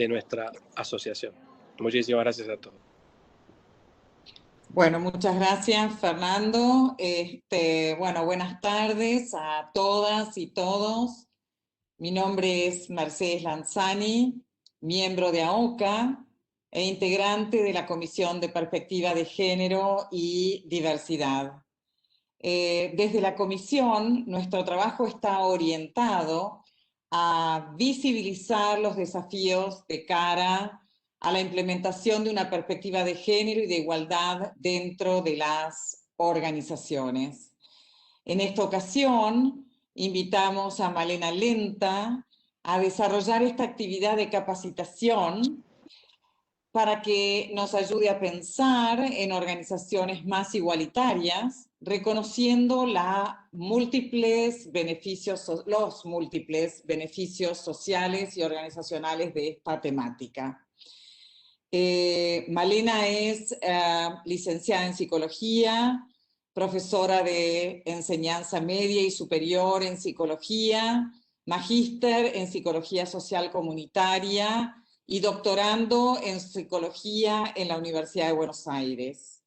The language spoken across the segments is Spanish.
de nuestra asociación. Muchísimas gracias a todos. Bueno, muchas gracias, Fernando. Bueno, buenas tardes a todas y todos. Mi nombre es Mercedes Lanzani, miembro de AOCA e integrante de la Comisión de Perspectiva de Género y Diversidad. Desde la Comisión, nuestro trabajo está orientado a visibilizar los desafíos de cara a la implementación de una perspectiva de género y de igualdad dentro de las organizaciones. En esta ocasión, invitamos a Malena Lenta a desarrollar esta actividad de capacitación para que nos ayude a pensar en organizaciones más igualitarias, reconociendo los múltiples beneficios sociales y organizacionales de esta temática. Malena es licenciada en psicología, profesora de enseñanza media y superior en psicología, magíster en psicología social comunitaria y doctorando en psicología en la Universidad de Buenos Aires.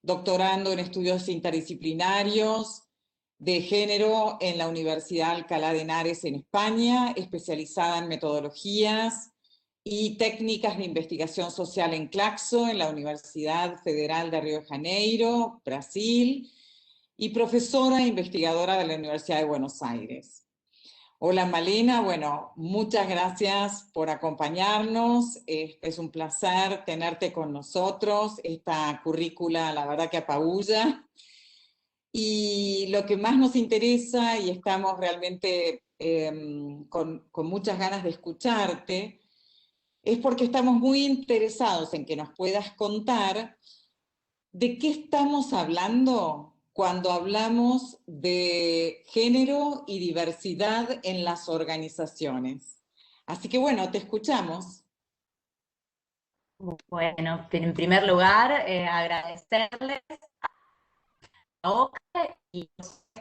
Doctorando en estudios interdisciplinarios de género en la Universidad Alcalá de Henares en España, especializada en metodologías y técnicas de investigación social en Claxo, en la Universidad Federal de Río de Janeiro, Brasil, y profesora e investigadora de la Universidad de Buenos Aires. Hola Malena, bueno, muchas gracias por acompañarnos, es un placer tenerte con nosotros, esta currícula la verdad que apabulla, y lo que más nos interesa, y estamos realmente con muchas ganas de escucharte, es porque estamos muy interesados en que nos puedas contar de qué estamos hablando cuando hablamos de género y diversidad en las organizaciones. Así que bueno, te escuchamos. Bueno, en primer lugar, agradecerles a OCA y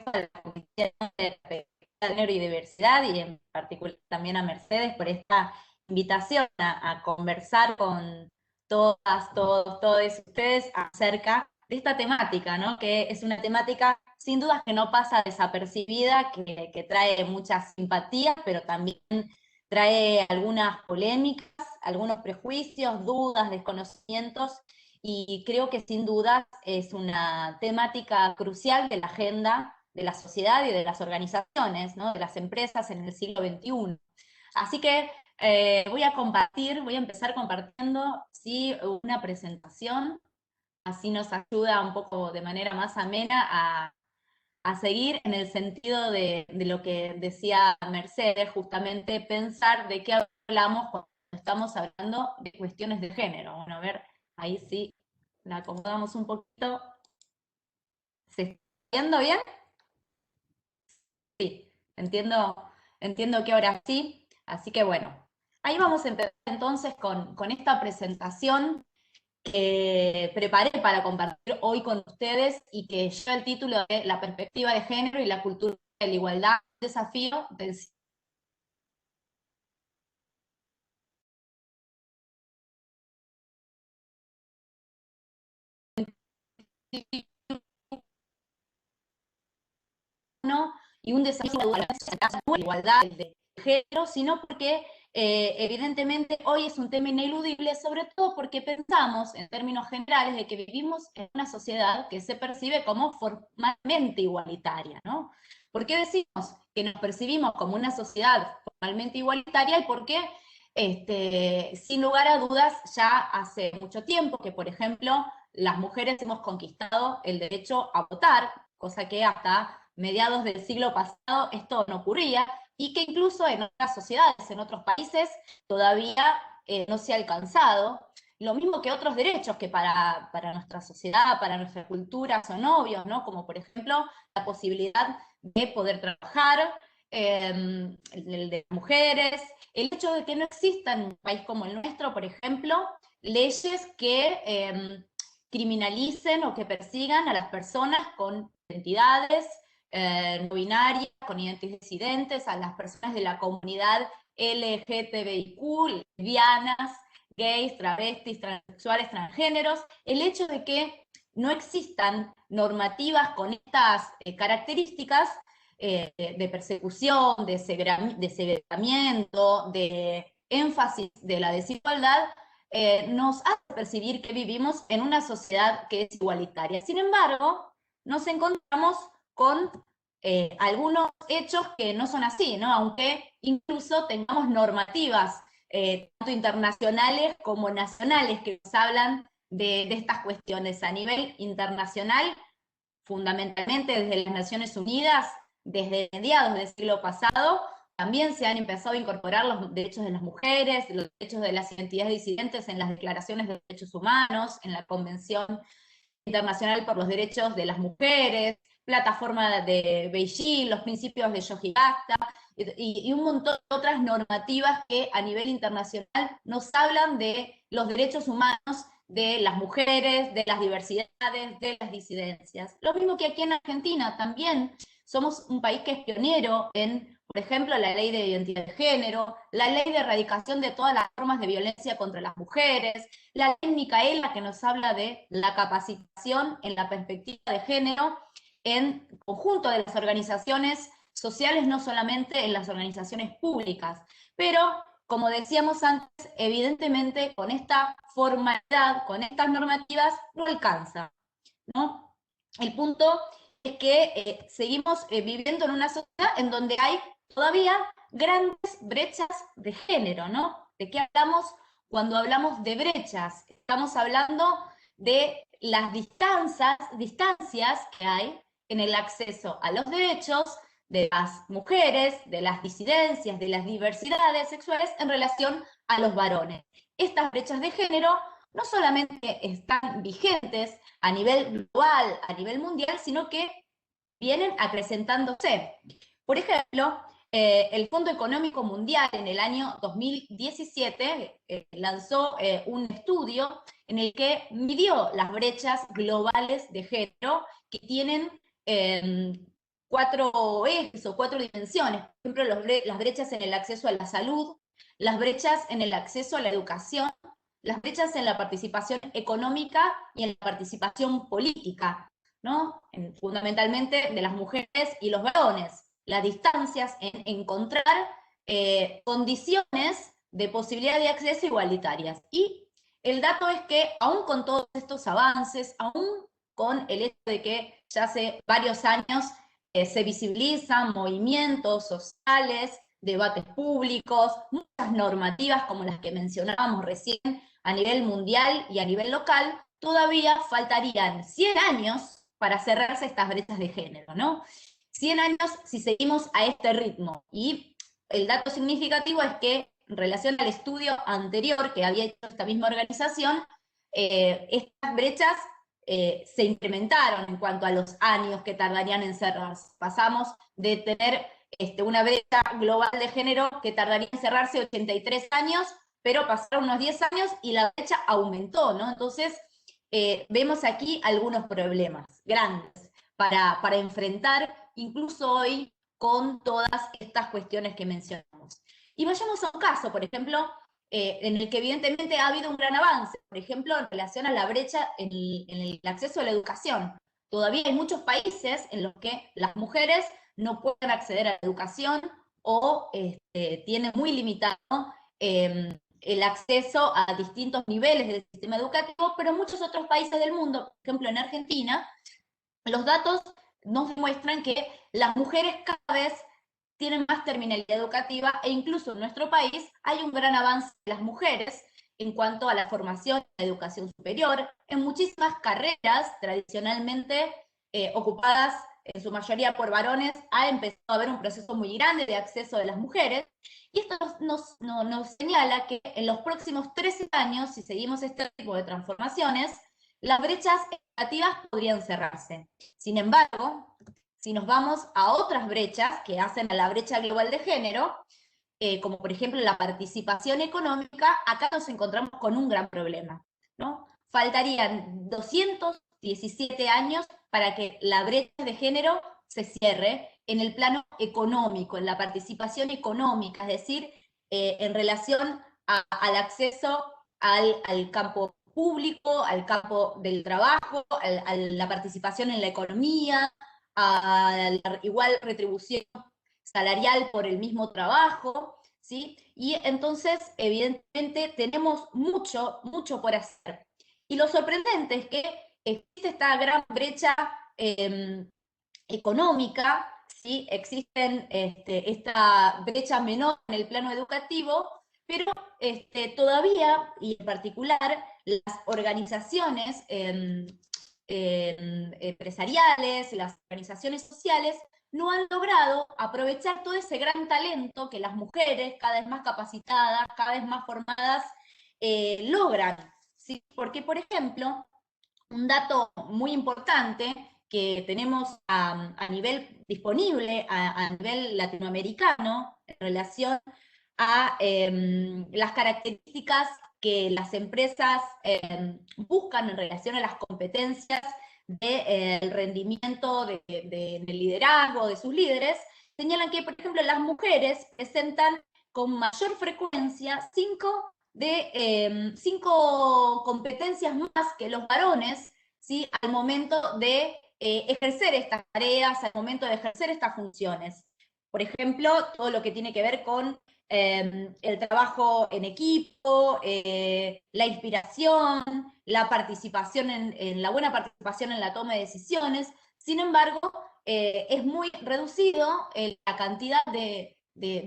a la Comisión de Género y Diversidad, y en particular también a Mercedes por esta invitación a conversar con todas, todos ustedes acerca de esta temática, ¿no? Que es una temática sin dudas que no pasa desapercibida, que trae muchas simpatías, pero también trae algunas polémicas, algunos prejuicios, dudas, desconocimientos, y creo que sin dudas es una temática crucial de la agenda de la sociedad y de las organizaciones, ¿no? De las empresas en el siglo XXI. Así que voy a empezar compartiendo ¿sí? Una presentación, así nos ayuda un poco de manera más amena a seguir en el sentido de lo que decía Mercedes, justamente pensar de qué hablamos cuando estamos hablando de cuestiones de género. Bueno, a ver, ahí sí, la acomodamos un poquito. ¿Se está viendo bien? Sí, entiendo que ahora sí, así que bueno. Ahí vamos a empezar entonces con esta presentación que preparé para compartir hoy con ustedes y que lleva el título de La perspectiva de género y la cultura de la igualdad, desafío del y un desafío de la igualdad de género, sino porque evidentemente hoy es un tema ineludible, sobre todo porque pensamos en términos generales de que vivimos en una sociedad que se percibe como formalmente igualitaria, ¿no? ¿Por qué decimos que nos percibimos como una sociedad formalmente igualitaria? Y por qué, sin lugar a dudas, ya hace mucho tiempo que, por ejemplo, las mujeres hemos conquistado el derecho a votar, cosa que hasta mediados del siglo pasado esto no ocurría, y que incluso en otras sociedades, en otros países, todavía no se ha alcanzado. Lo mismo que otros derechos que para nuestra sociedad, para nuestra cultura son obvios, ¿no? Como por ejemplo la posibilidad de poder trabajar, el de mujeres, el hecho de que no existan en un país como el nuestro, por ejemplo, leyes que criminalicen o que persigan a las personas con identidades no binarias, con identidades disidentes, a las personas de la comunidad LGTBIQ, lesbianas, gays, travestis, transexuales, transgéneros, el hecho de que no existan normativas con estas características de persecución, de severamiento, de énfasis de la desigualdad, nos hace percibir que vivimos en una sociedad que es igualitaria. Sin embargo, nos encontramos con algunos hechos que no son así, ¿no? Aunque incluso tengamos normativas tanto internacionales como nacionales que nos hablan de estas cuestiones. A nivel internacional, fundamentalmente desde las Naciones Unidas, desde mediados del siglo pasado, también se han empezado a incorporar los derechos de las mujeres, los derechos de las identidades disidentes en las declaraciones de derechos humanos, en la Convención Internacional por los Derechos de las Mujeres, plataforma de Beijing, los principios de Yogyakarta, y un montón de otras normativas que a nivel internacional nos hablan de los derechos humanos de las mujeres, de las diversidades, de las disidencias. Lo mismo que aquí en Argentina, también somos un país que es pionero en, por ejemplo, la ley de identidad de género, la ley de erradicación de todas las formas de violencia contra las mujeres, la ley Micaela, que nos habla de la capacitación en la perspectiva de género en conjunto de las organizaciones sociales, no solamente en las organizaciones públicas. Pero, como decíamos antes, evidentemente con esta formalidad, con estas normativas, no alcanza, ¿no? El punto es que seguimos viviendo en una sociedad en donde hay todavía grandes brechas de género, ¿no? ¿De qué hablamos cuando hablamos de brechas? Estamos hablando de las distancias que hay en el acceso a los derechos de las mujeres, de las disidencias, de las diversidades sexuales en relación a los varones. Estas brechas de género no solamente están vigentes a nivel global, a nivel mundial, sino que vienen acrecentándose. Por ejemplo, el Fondo Económico Mundial en el año 2017 lanzó un estudio en el que midió las brechas globales de género que tienen 4 ejes o 4 dimensiones. Por ejemplo, las brechas en el acceso a la salud, las brechas en el acceso a la educación, las brechas en la participación económica y en la participación política, ¿no? Fundamentalmente de las mujeres y los varones, las distancias en encontrar condiciones de posibilidad de acceso igualitarias. Y el dato es que, aún con todos estos avances, aún con el hecho de que ya hace varios años se visibilizan movimientos sociales, debates públicos, muchas normativas como las que mencionábamos recién a nivel mundial y a nivel local, todavía faltarían 100 años para cerrarse estas brechas de género, ¿no? 100 años si seguimos a este ritmo. Y el dato significativo es que, en relación al estudio anterior que había hecho esta misma organización, estas brechas se incrementaron en cuanto a los años que tardarían en cerrarse. Pasamos de tener una brecha global de género que tardaría en cerrarse 83 años, pero pasaron unos 10 años y la brecha aumentó, ¿no? Entonces, vemos aquí algunos problemas grandes para enfrentar, incluso hoy, con todas estas cuestiones que mencionamos. Y vayamos a un caso, por ejemplo, en el que evidentemente ha habido un gran avance, por ejemplo, en relación a la brecha en el acceso a la educación. Todavía hay muchos países en los que las mujeres no pueden acceder a la educación o tienen muy limitado el acceso a distintos niveles del sistema educativo, pero en muchos otros países del mundo, por ejemplo en Argentina, los datos nos demuestran que las mujeres cada vez tienen más terminalidad educativa, e incluso en nuestro país hay un gran avance de las mujeres en cuanto a la formación y la educación superior, en muchísimas carreras tradicionalmente ocupadas en su mayoría por varones, ha empezado a haber un proceso muy grande de acceso de las mujeres, y esto nos señala que en los próximos 13 años, si seguimos este tipo de transformaciones, las brechas educativas podrían cerrarse. Sin embargo, si nos vamos a otras brechas que hacen a la brecha global de género, como por ejemplo la participación económica, acá nos encontramos con un gran problema, ¿no? Faltarían 217 años para que la brecha de género se cierre en el plano económico, en la participación económica, es decir, en relación al acceso al campo público, al campo del trabajo, a la participación en la economía, a la igual retribución salarial por el mismo trabajo, ¿sí? Y entonces, evidentemente, tenemos mucho, mucho por hacer. Y lo sorprendente es que existe esta gran brecha económica, ¿sí? Existen esta brecha menor en el plano educativo, pero todavía, y en particular, las organizaciones empresariales, las organizaciones sociales, no han logrado aprovechar todo ese gran talento que las mujeres, cada vez más capacitadas, cada vez más formadas, logran. ¿Sí? Porque, por ejemplo, un dato muy importante que tenemos a nivel disponible, a nivel latinoamericano, en relación a las características que las empresas buscan en relación a las competencias del rendimiento del liderazgo de sus líderes, señalan que, por ejemplo, las mujeres presentan con mayor frecuencia cinco competencias más que los varones, ¿sí? Al momento de ejercer estas tareas, al momento de ejercer estas funciones. Por ejemplo, todo lo que tiene que ver con el trabajo en equipo, la inspiración, la participación la buena participación en la toma de decisiones. Sin embargo, es muy reducido la cantidad de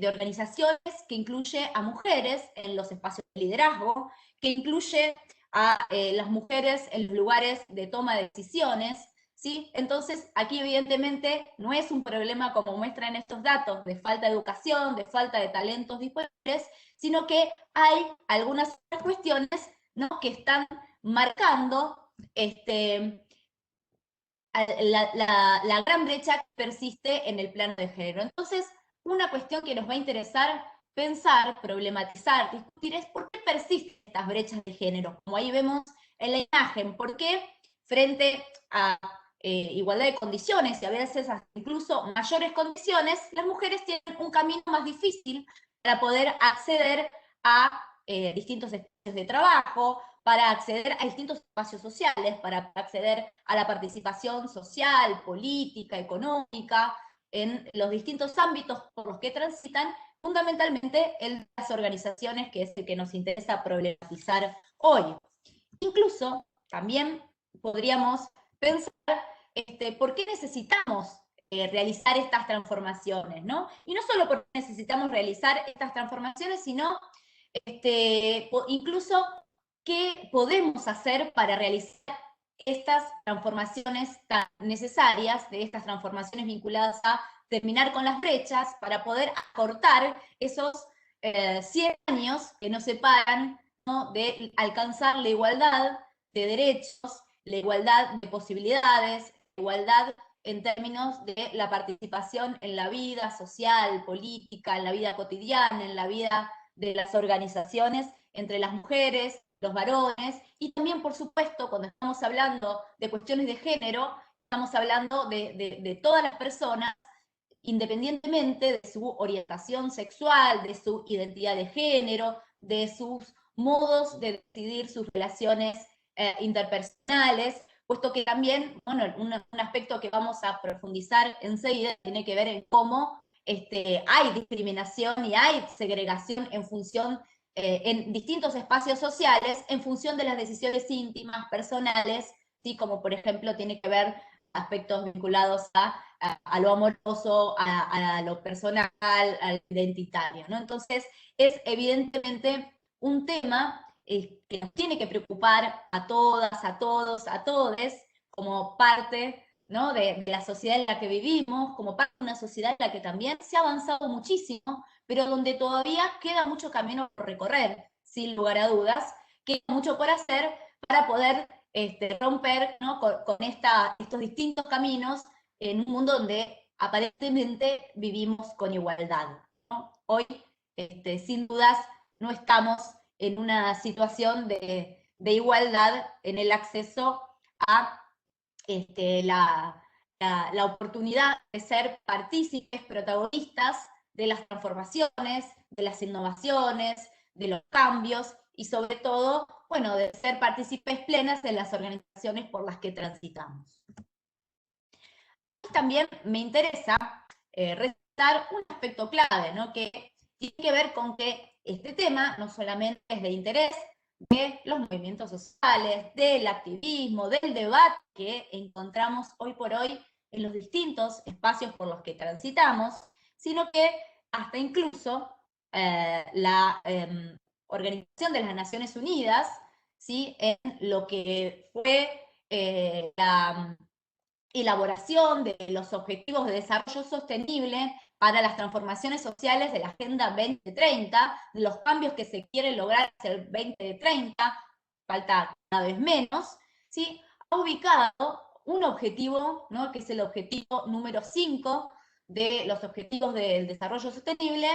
organizaciones que incluye a mujeres en los espacios de liderazgo, que incluye a las mujeres en los lugares de toma de decisiones, ¿sí? Entonces, aquí evidentemente no es un problema, como muestran estos datos, de falta de educación, de falta de talentos disponibles, sino que hay algunas otras cuestiones, ¿no?, que están marcando la gran brecha que persiste en el plano de género. Entonces, una cuestión que nos va a interesar pensar, problematizar, discutir es por qué persisten estas brechas de género, como ahí vemos en la imagen, por qué frente a igualdad de condiciones y a veces incluso mayores condiciones, las mujeres tienen un camino más difícil para poder acceder a distintos espacios de trabajo, para acceder a distintos espacios sociales, para acceder a la participación social, política, económica, en los distintos ámbitos por los que transitan, fundamentalmente en las organizaciones, que es el que nos interesa problematizar hoy. Incluso también podríamos pensar por qué necesitamos realizar estas transformaciones, ¿no? Y no solo porque necesitamos realizar estas transformaciones, sino incluso qué podemos hacer para realizar estas transformaciones tan necesarias, de estas transformaciones vinculadas a terminar con las brechas, para poder acortar esos 100 años que nos separan, ¿no?, de alcanzar la igualdad de derechos, la igualdad de posibilidades, la igualdad en términos de la participación en la vida social, política, en la vida cotidiana, en la vida de las organizaciones, entre las mujeres, los varones, y también, por supuesto, cuando estamos hablando de cuestiones de género, estamos hablando de todas las personas, independientemente de su orientación sexual, de su identidad de género, de sus modos de decidir sus relaciones interpersonales, puesto que también, bueno, un aspecto que vamos a profundizar enseguida tiene que ver en cómo hay discriminación y hay segregación en función, en distintos espacios sociales, en función de las decisiones íntimas, personales, ¿sí? Como por ejemplo tiene que ver aspectos vinculados a lo amoroso, a lo personal, al identitario, ¿no? Entonces, es evidentemente un tema que nos tiene que preocupar a todas, a todos, a todes, como parte, ¿no?, de la sociedad en la que vivimos, como parte de una sociedad en la que también se ha avanzado muchísimo, pero donde todavía queda mucho camino por recorrer, sin lugar a dudas, queda mucho por hacer para poder romper, ¿no?, con estos distintos caminos en un mundo donde aparentemente vivimos con igualdad, ¿no? Hoy, sin dudas, no estamos en una situación de igualdad en el acceso a la oportunidad de ser partícipes, protagonistas de las transformaciones, de las innovaciones, de los cambios y sobre todo, bueno, de ser partícipes plenas de las organizaciones por las que transitamos. También me interesa resaltar un aspecto clave, ¿no? Que tiene que ver con que este tema no solamente es de interés de los movimientos sociales, del activismo, del debate que encontramos hoy por hoy en los distintos espacios por los que transitamos, sino que hasta incluso la Organización de las Naciones Unidas, ¿sí? En lo que fue la elaboración de los Objetivos de Desarrollo Sostenible para las transformaciones sociales de la Agenda 2030, los cambios que se quieren lograr hacia el 2030, falta cada vez menos, ¿sí? Ha ubicado un objetivo, ¿no? Que es el objetivo número 5 de los Objetivos del Desarrollo Sostenible,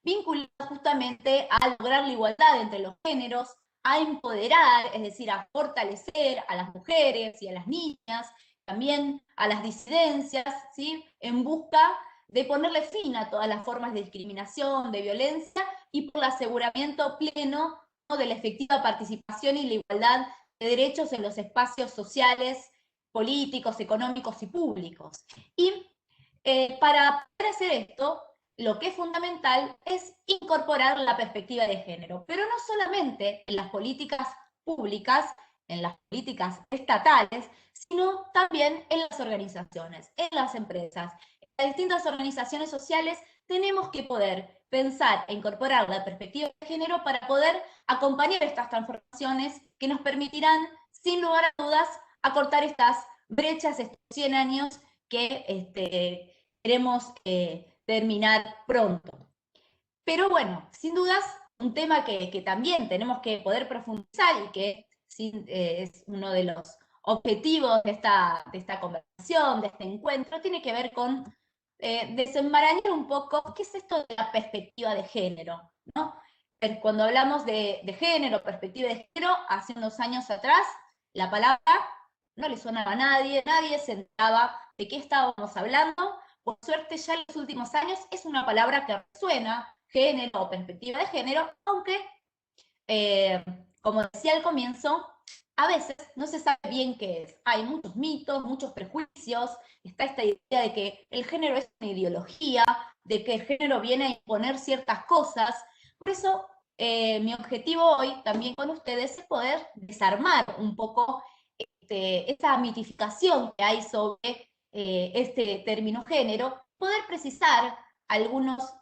vinculado justamente a lograr la igualdad entre los géneros, a empoderar, es decir, a fortalecer a las mujeres y a las niñas, también a las disidencias, ¿sí? En busca de ponerle fin a todas las formas de discriminación, de violencia, y por el aseguramiento pleno, ¿no? De la efectiva participación y la igualdad de derechos en los espacios sociales, políticos, económicos y públicos. Y para poder hacer esto, lo que es fundamental es incorporar la perspectiva de género, pero no solamente en las políticas públicas, en las políticas estatales, sino también en las organizaciones, en las empresas. En las distintas organizaciones sociales tenemos que poder pensar e incorporar la perspectiva de género para poder acompañar estas transformaciones que nos permitirán, sin lugar a dudas, acortar estas brechas, estos 100 años que queremos terminar pronto. Pero bueno, sin dudas, un tema que también tenemos que poder profundizar y que es uno de los objetivos de esta conversación, de este encuentro, tiene que ver con desenmarañar un poco qué es esto de la perspectiva de género, ¿no? Cuando hablamos de género, perspectiva de género, hace unos años atrás, la palabra no le sonaba a nadie, nadie se enteraba de qué estábamos hablando. Por suerte ya en los últimos años es una palabra que resuena, género o perspectiva de género, aunque, como decía al comienzo, a veces no se sabe bien qué es. Hay muchos mitos, muchos prejuicios, está esta idea de que el género es una ideología, de que el género viene a imponer ciertas cosas. Por eso mi objetivo hoy también con ustedes es poder desarmar un poco esa mitificación que hay sobre este término género, poder precisar algunos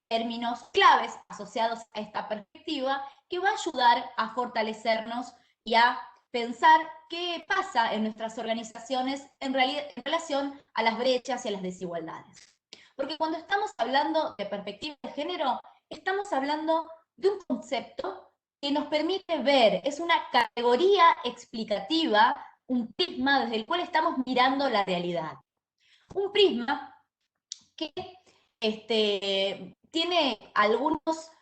términos claves asociados a esta perspectiva que va a ayudar a fortalecernos y a pensar qué pasa en nuestras organizaciones en relación a las brechas y a las desigualdades. Porque cuando estamos hablando de perspectiva de género, estamos hablando de un concepto que nos permite ver, es una categoría explicativa, un prisma desde el cual estamos mirando la realidad. Un prisma que tiene algunos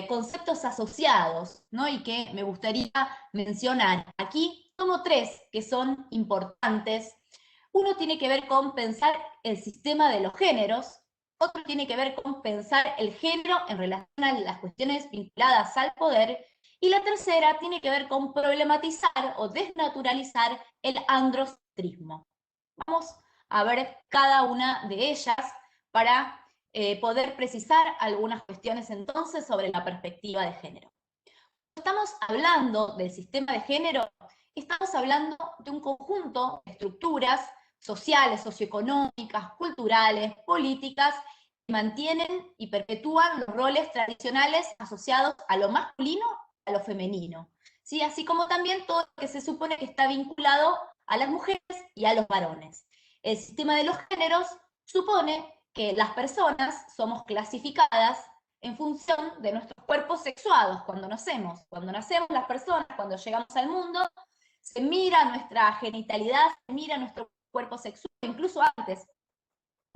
conceptos asociados, ¿no? Y que me gustaría mencionar. Aquí tomo 3 que son importantes. Uno tiene que ver con pensar el sistema de los géneros, otro tiene que ver con pensar el género en relación a las cuestiones vinculadas al poder, y la tercera tiene que ver con problematizar o desnaturalizar el androcentrismo. Vamos a ver cada una de ellas para poder precisar algunas cuestiones entonces sobre la perspectiva de género. Cuando estamos hablando del sistema de género, estamos hablando de un conjunto de estructuras sociales, socioeconómicas, culturales, políticas, que mantienen y perpetúan los roles tradicionales asociados a lo masculino y a lo femenino, ¿sí? Así como también todo lo que se supone que está vinculado a las mujeres y a los varones. El sistema de los géneros supone que las personas somos clasificadas en función de nuestros cuerpos sexuados cuando nacemos. Cuando nacemos las personas, cuando llegamos al mundo, se mira nuestra genitalidad, se mira nuestro cuerpo sexual, incluso antes.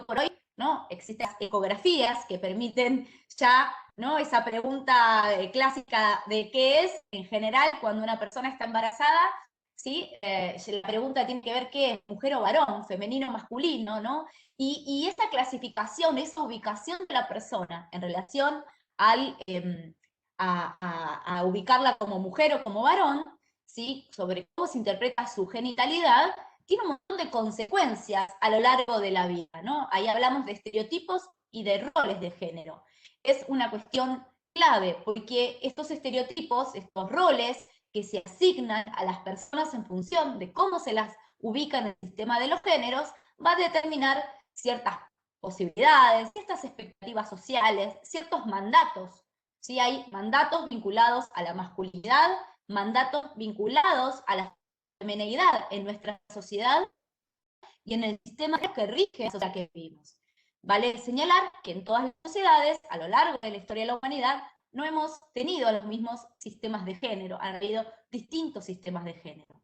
Por hoy, ¿no? Existen ecografías que permiten ya, ¿no? Esa pregunta clásica de qué es, en general, cuando una persona está embarazada, ¿sí? La pregunta tiene que ver qué es, mujer o varón, femenino o masculino, ¿no? Y esa clasificación, esa ubicación de la persona en relación a ubicarla como mujer o como varón, ¿sí? Sobre cómo se interpreta su genitalidad, tiene un montón de consecuencias a lo largo de la vida, ¿no? Ahí hablamos de estereotipos y de roles de género. Es una cuestión clave, porque estos estereotipos, estos roles que se asignan a las personas en función de cómo se las ubica en el sistema de los géneros, va a determinar ciertas posibilidades, ciertas expectativas sociales, ciertos mandatos. ¿Sí? Hay mandatos vinculados a la masculinidad, mandatos vinculados a la femineidad en nuestra sociedad y en el sistema que rige la sociedad que vivimos. Vale señalar que en todas las sociedades, a lo largo de la historia de la humanidad, no hemos tenido los mismos sistemas de género, han habido distintos sistemas de género.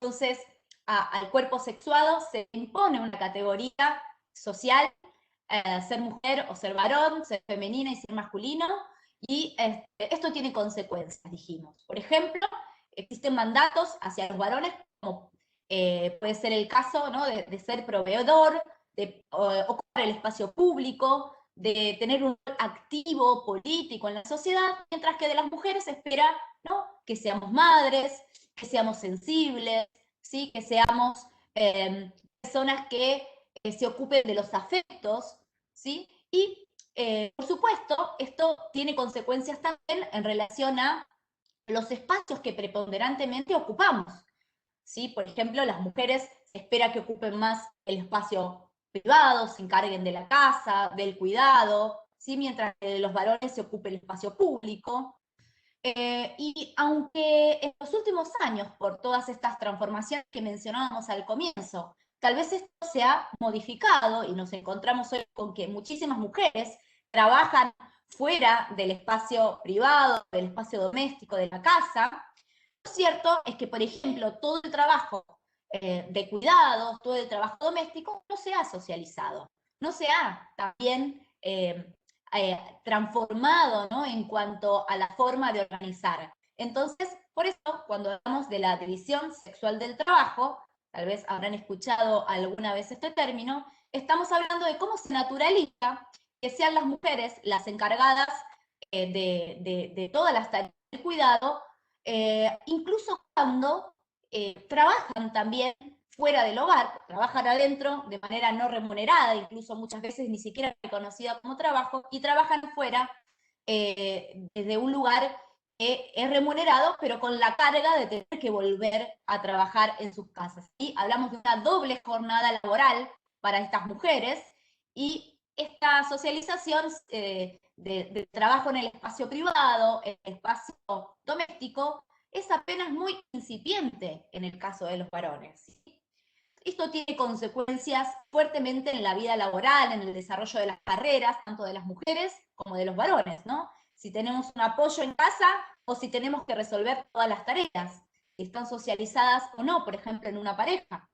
Entonces, al cuerpo sexuado se impone una categoría social, ser mujer o ser varón, ser femenina y ser masculino, y esto tiene consecuencias, dijimos. Por ejemplo, existen mandatos hacia los varones, como puede ser el caso, ¿no? de ser proveedor, de ocupar el espacio público, de tener un rol activo político en la sociedad, mientras que de las mujeres se espera, ¿no? que seamos madres, que seamos sensibles, ¿sí? que seamos personas que se ocupen de los afectos, ¿sí? Y por supuesto, esto tiene consecuencias también en relación a los espacios que preponderantemente ocupamos, ¿sí? Por ejemplo, las mujeres se espera que ocupen más el espacio privado, se encarguen de la casa, del cuidado, ¿sí? Mientras que los varones se ocupen el espacio público. Y aunque en los últimos años, por todas estas transformaciones que mencionábamos al comienzo, tal vez esto se ha modificado y nos encontramos hoy con que muchísimas mujeres trabajan fuera del espacio privado, del espacio doméstico, de la casa. Lo cierto es que, por ejemplo, todo el trabajo de cuidados, todo el trabajo doméstico, no se ha socializado, no se ha también transformado, ¿no? en cuanto a la forma de organizar. Entonces, por eso, cuando hablamos de la división sexual del trabajo, tal vez habrán escuchado alguna vez este término, estamos hablando de cómo se naturaliza que sean las mujeres las encargadas de todas las tareas del cuidado, incluso cuando trabajan también fuera del hogar, trabajan adentro de manera no remunerada, incluso muchas veces ni siquiera reconocida como trabajo, y trabajan fuera desde un lugar que es remunerado, pero con la carga de tener que volver a trabajar en sus casas. Y hablamos de una doble jornada laboral para estas mujeres, y esta socialización de trabajo en el espacio privado, en el espacio doméstico, es apenas muy incipiente en el caso de los varones. Esto tiene consecuencias fuertemente en la vida laboral, en el desarrollo de las carreras, tanto de las mujeres como de los varones, ¿no? Si tenemos un apoyo en casa o si tenemos que resolver todas las tareas, si están socializadas o no, por ejemplo, en una pareja.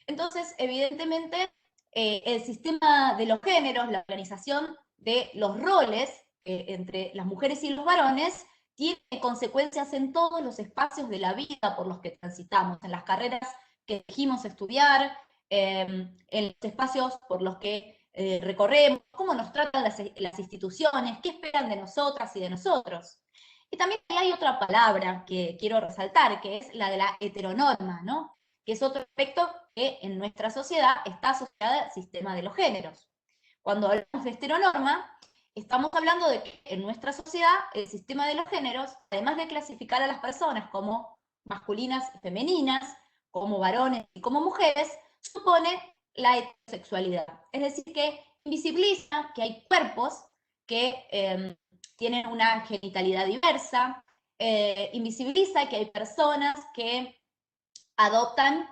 Entonces, evidentemente, el sistema de los géneros, la organización de los roles entre las mujeres y los varones, tiene consecuencias en todos los espacios de la vida por los que transitamos, en las carreras que elegimos estudiar, en los espacios por los que recorremos, cómo nos tratan las instituciones, qué esperan de nosotras y de nosotros. Y también hay otra palabra que quiero resaltar, que es la de la heteronorma, ¿no? Que es otro aspecto que en nuestra sociedad está asociada al sistema de los géneros. Cuando hablamos de heteronorma, estamos hablando de que en nuestra sociedad el sistema de los géneros, además de clasificar a las personas como masculinas y femeninas, como varones y como mujeres, supone la heterosexualidad. Es decir, que invisibiliza que hay cuerpos que tienen una genitalidad diversa, invisibiliza que hay personas que adoptan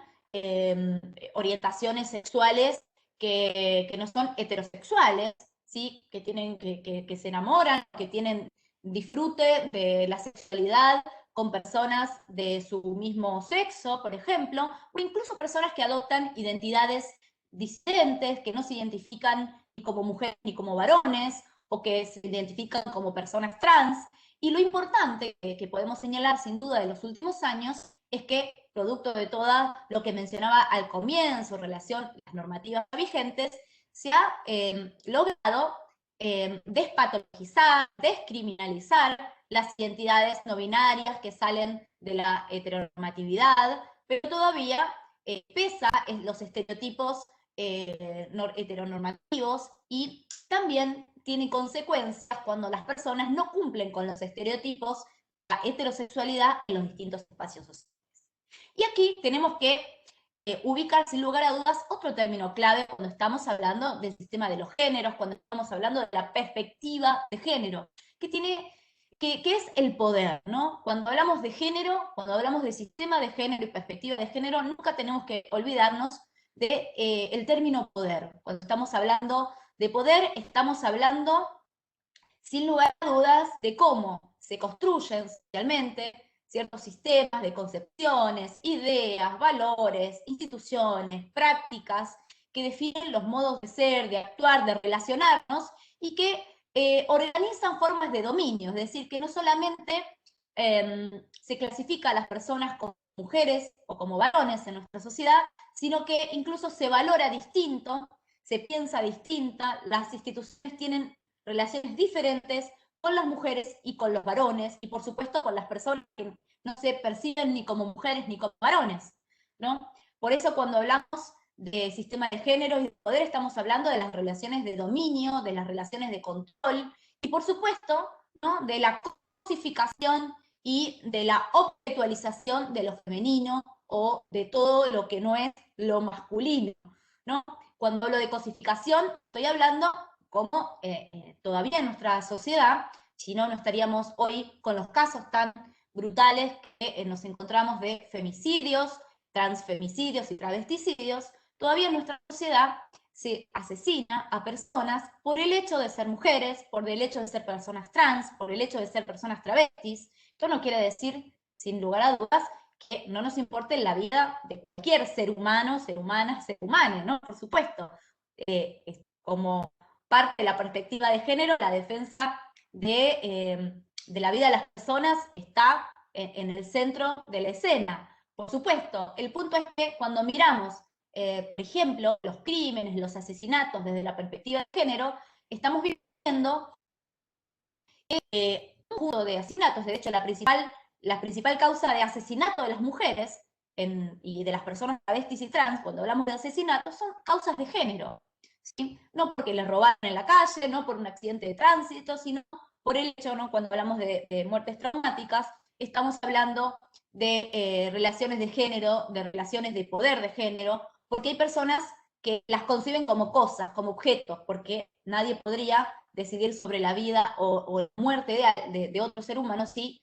orientaciones sexuales que no son heterosexuales, ¿sí? que se enamoran, que tienen disfrute de la sexualidad con personas de su mismo sexo, por ejemplo, o incluso personas que adoptan identidades disidentes, que no se identifican ni como mujeres ni como varones, o que se identifican como personas trans. Y lo importante que podemos señalar sin duda de los últimos años es que, producto de todo lo que mencionaba al comienzo en relación a las normativas vigentes, se ha logrado despatologizar, descriminalizar las identidades no binarias que salen de la heteronormatividad, pero todavía pesa en los estereotipos heteronormativos y también tiene consecuencias cuando las personas no cumplen con los estereotipos de la heterosexualidad en los distintos espacios sociales. Y aquí tenemos que ubicar sin lugar a dudas otro término clave cuando estamos hablando del sistema de los géneros, cuando estamos hablando de la perspectiva de género, que es el poder, ¿no? Cuando hablamos de género, cuando hablamos de sistema de género y perspectiva de género, nunca tenemos que olvidarnos del término poder. Cuando estamos hablando de poder, estamos hablando, sin lugar a dudas, de cómo se construyen socialmente ciertos sistemas de concepciones, ideas, valores, instituciones, prácticas que definen los modos de ser, de actuar, de relacionarnos y que organizan formas de dominio, es decir, que no solamente se clasifica a las personas como mujeres o como varones en nuestra sociedad, sino que incluso se valora distinto, se piensa distinta, las instituciones tienen relaciones diferentes con las mujeres y con los varones, y por supuesto con las personas que no se perciben ni como mujeres ni como varones, ¿no? Por eso cuando hablamos de sistema de género y de poder, estamos hablando de las relaciones de dominio, de las relaciones de control, y por supuesto, ¿no?, de la cosificación y de la objetualización de lo femenino o de todo lo que no es lo masculino, ¿no? Cuando hablo de cosificación, estoy hablando como todavía en nuestra sociedad, si no, no estaríamos hoy con los casos tan brutales que nos encontramos de femicidios, transfemicidios y travesticidios. Todavía en nuestra sociedad se asesina a personas por el hecho de ser mujeres, por el hecho de ser personas trans, por el hecho de ser personas travestis. Esto no quiere decir, sin lugar a dudas, que no nos importe la vida de cualquier ser humano, ser humana, ser humano, ¿no? Por supuesto. Como parte de la perspectiva de género, la defensa de la vida de las personas está en el centro de la escena. Por supuesto, el punto es que cuando miramos, por ejemplo, los crímenes, los asesinatos desde la perspectiva de género, estamos viviendo un conjunto de asesinatos. De hecho, la principal causa de asesinato de las mujeres y de las personas travestis y trans, cuando hablamos de asesinatos, son causas de género. ¿Sí? No porque les robaron en la calle, no por un accidente de tránsito, sino por el hecho, ¿no?, cuando hablamos de muertes traumáticas, estamos hablando de relaciones de género, de relaciones de poder de género, porque hay personas que las conciben como cosas, como objetos, porque nadie podría decidir sobre la vida o la muerte de otro ser humano si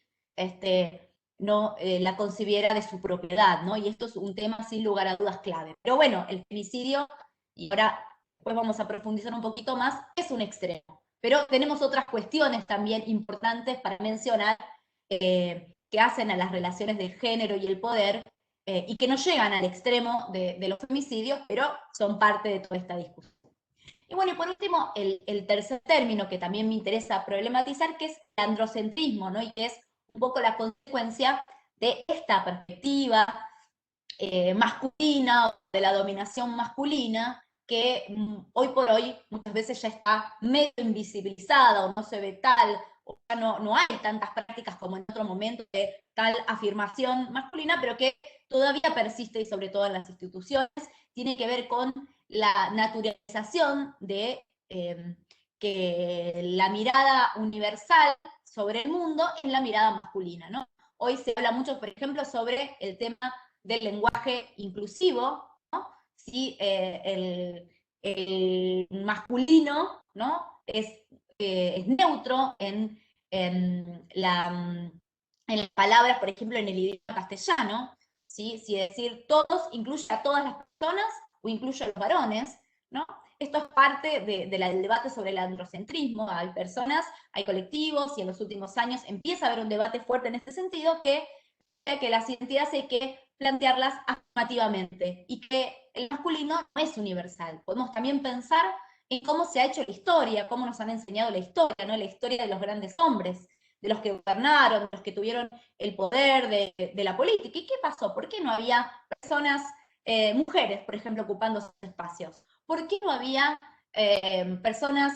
no la concibiera de su propiedad, ¿no? Y esto es un tema sin lugar a dudas clave. Pero bueno, el femicidio, y ahora después vamos a profundizar un poquito más, es un extremo. Pero tenemos otras cuestiones también importantes para mencionar que hacen a las relaciones del género y el poder y que no llegan al extremo de los femicidios, pero son parte de toda esta discusión. Y bueno, y por último, el tercer término que también me interesa problematizar, que es el androcentrismo, ¿no? Y que es un poco la consecuencia de esta perspectiva masculina, o de la dominación masculina, que hoy por hoy muchas veces ya está medio invisibilizada, o no se ve tal, o ya no hay tantas prácticas como en otro momento de tal afirmación masculina, pero que todavía persiste, y sobre todo en las instituciones, tiene que ver con la naturalización de que la mirada universal sobre el mundo es la mirada masculina, ¿no? Hoy se habla mucho, por ejemplo, sobre el tema del lenguaje inclusivo, ¿no? Si el masculino, ¿no?, es neutro en las palabras, por ejemplo, en el idioma castellano, ¿sí? Si decir todos incluye a todas las personas o incluye a los varones, ¿no? Esto es parte del debate sobre el androcentrismo. Hay personas, hay colectivos, y en los últimos años empieza a haber un debate fuerte en este sentido, que las identidades hay que plantearlas afirmativamente, y que el masculino no es universal. Podemos también pensar en cómo se ha hecho la historia, cómo nos han enseñado la historia, ¿no? La historia de los grandes hombres, de los que gobernaron, de los que tuvieron el poder de la política. ¿Y qué pasó? ¿Por qué no había personas, mujeres, por ejemplo, ocupando esos espacios? ¿Por qué no había personas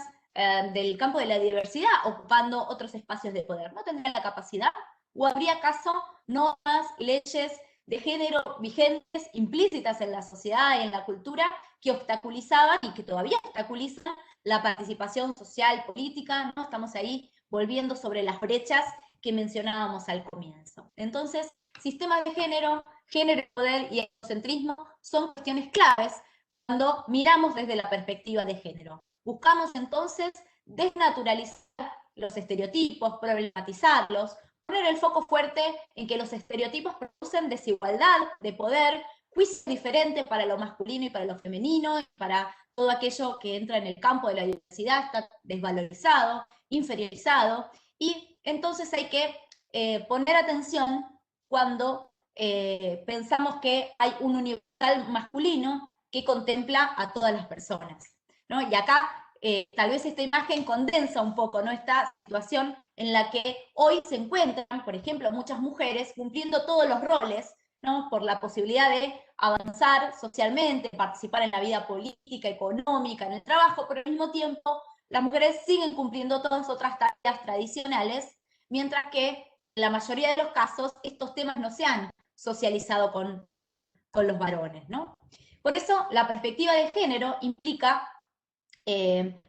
del campo de la diversidad ocupando otros espacios de poder. ¿No tendrían la capacidad? ¿O habría acaso normas, leyes de género vigentes, implícitas en la sociedad y en la cultura, que obstaculizaban y que todavía obstaculizan la participación social, política? ¿No? Estamos ahí volviendo sobre las brechas que mencionábamos al comienzo. Entonces, sistemas de género, género y poder y egocentrismo son cuestiones claves cuando miramos desde la perspectiva de género. Buscamos entonces desnaturalizar los estereotipos, problematizarlos, poner el foco fuerte en que los estereotipos producen desigualdad de poder, juicio diferente para lo masculino y para lo femenino, y para todo aquello que entra en el campo de la diversidad está desvalorizado, inferiorizado, y entonces hay que poner atención cuando pensamos que hay un universal masculino que contempla a todas las personas, ¿no? Y acá tal vez esta imagen condensa un poco, ¿no?, esta situación en la que hoy se encuentran, por ejemplo, muchas mujeres cumpliendo todos los roles, ¿no?, por la posibilidad de avanzar socialmente, participar en la vida política, económica, en el trabajo, pero al mismo tiempo las mujeres siguen cumpliendo todas otras tareas tradicionales, mientras que en la mayoría de los casos estos temas no se han socializado con los varones, ¿no? Por eso la perspectiva de género implica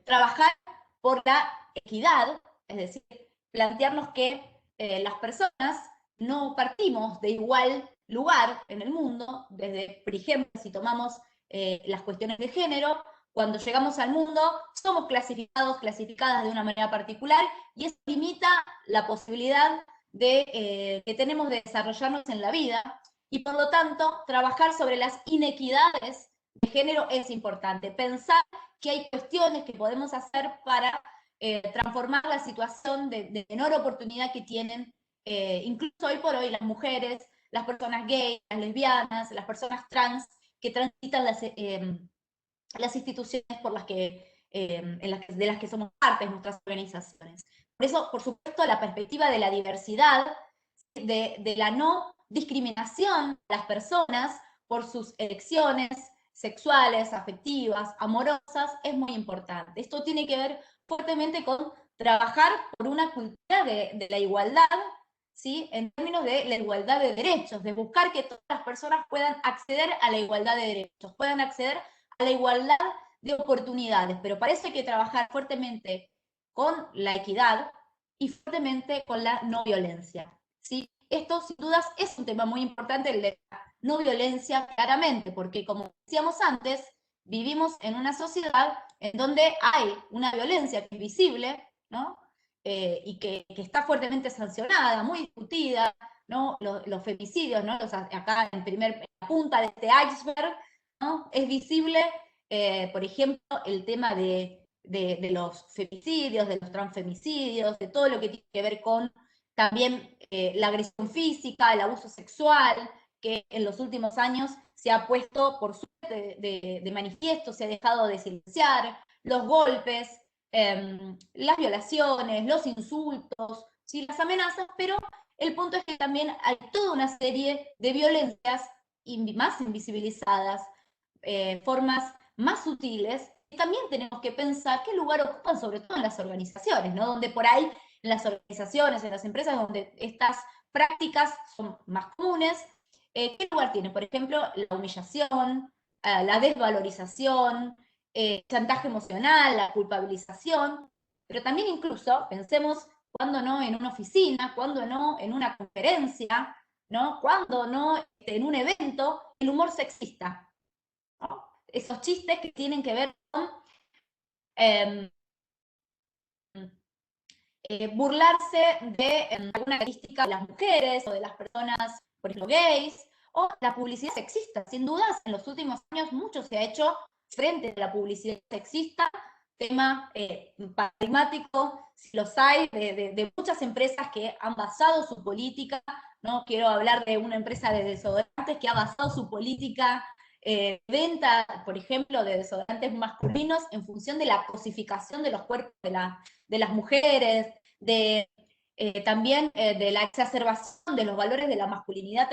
trabajar por la equidad, es decir, plantearnos que las personas no partimos de igual lugar en el mundo, desde, por ejemplo, si tomamos las cuestiones de género, cuando llegamos al mundo somos clasificados, clasificadas de una manera particular, y eso limita la posibilidad que tenemos de desarrollarnos en la vida, y por lo tanto, trabajar sobre las inequidades de género es importante. Pensar que hay cuestiones que podemos hacer para transformar la situación de menor oportunidad que tienen, incluso hoy por hoy, las mujeres, las personas gays, las lesbianas, las personas trans, que transitan las instituciones por las de las que somos parte de nuestras organizaciones. Por eso, por supuesto, la perspectiva de la diversidad, de la no discriminación de las personas por sus elecciones sexuales, afectivas, amorosas, es muy importante. Esto tiene que ver fuertemente con trabajar por una cultura de la igualdad, ¿sí?, en términos de la igualdad de derechos, de buscar que todas las personas puedan acceder a la igualdad de derechos, puedan acceder a la igualdad de oportunidades, pero para eso hay que trabajar fuertemente con la equidad y fuertemente con la no violencia, ¿sí? Esto, sin dudas, es un tema muy importante, el de la no violencia, claramente, porque, como decíamos antes, vivimos en una sociedad en donde hay una violencia que es visible, ¿no?, y que está fuertemente sancionada, muy discutida, ¿no?, los femicidios, ¿no?, acá en la punta de este iceberg, ¿no?, es visible, por ejemplo, el tema de los femicidios, de los transfemicidios, de todo lo que tiene que ver con también la agresión física, el abuso sexual, que en los últimos años se ha puesto por suerte de manifiesto, se ha dejado de silenciar, los golpes, las violaciones, los insultos, ¿sí?, las amenazas, pero el punto es que también hay toda una serie de violencias más invisibilizadas, formas más sutiles, y también tenemos que pensar qué lugar ocupan, sobre todo en las organizaciones, ¿no?, donde por ahí en las organizaciones, en las empresas donde estas prácticas son más comunes, ¿qué lugar tiene? Por ejemplo, la humillación, la desvalorización, chantaje emocional, la culpabilización, pero también incluso, pensemos, cuando no en una oficina, cuando no en una conferencia, ¿no?, cuando no en un evento, el humor sexista, ¿no?, esos chistes que tienen que ver con burlarse de alguna característica de las mujeres o de las personas, por ejemplo, gays, o la publicidad sexista. Sin dudas, en los últimos años mucho se ha hecho frente a la publicidad sexista, tema paradigmático, si los hay, de muchas empresas que han basado su política, ¿no? Quiero hablar de una empresa de desodorantes que ha basado su política venta, por ejemplo, de desodorantes masculinos en función de la cosificación de los cuerpos de las mujeres, también de la exacerbación de los valores de la masculinidad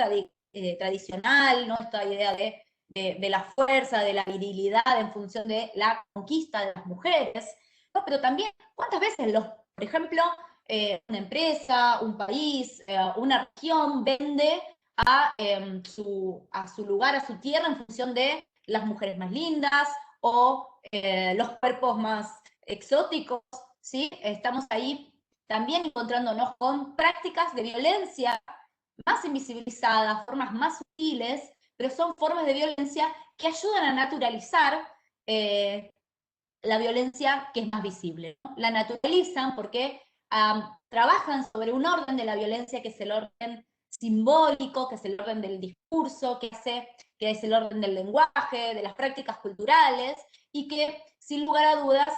tradicional, ¿no?, esta idea de la fuerza, de la virilidad en función de la conquista de las mujeres, ¿no? Pero también cuántas veces, por ejemplo, una empresa, un país, una región vende a su lugar, a su tierra, en función de las mujeres más lindas o los cuerpos más exóticos, ¿sí? Estamos ahí también encontrándonos con prácticas de violencia más invisibilizadas, formas más sutiles, pero son formas de violencia que ayudan a naturalizar la violencia que es más visible, ¿no? La naturalizan porque trabajan sobre un orden de la violencia que es el orden simbólico, que es el orden del discurso, que es el orden del lenguaje, de las prácticas culturales, y que sin lugar a dudas,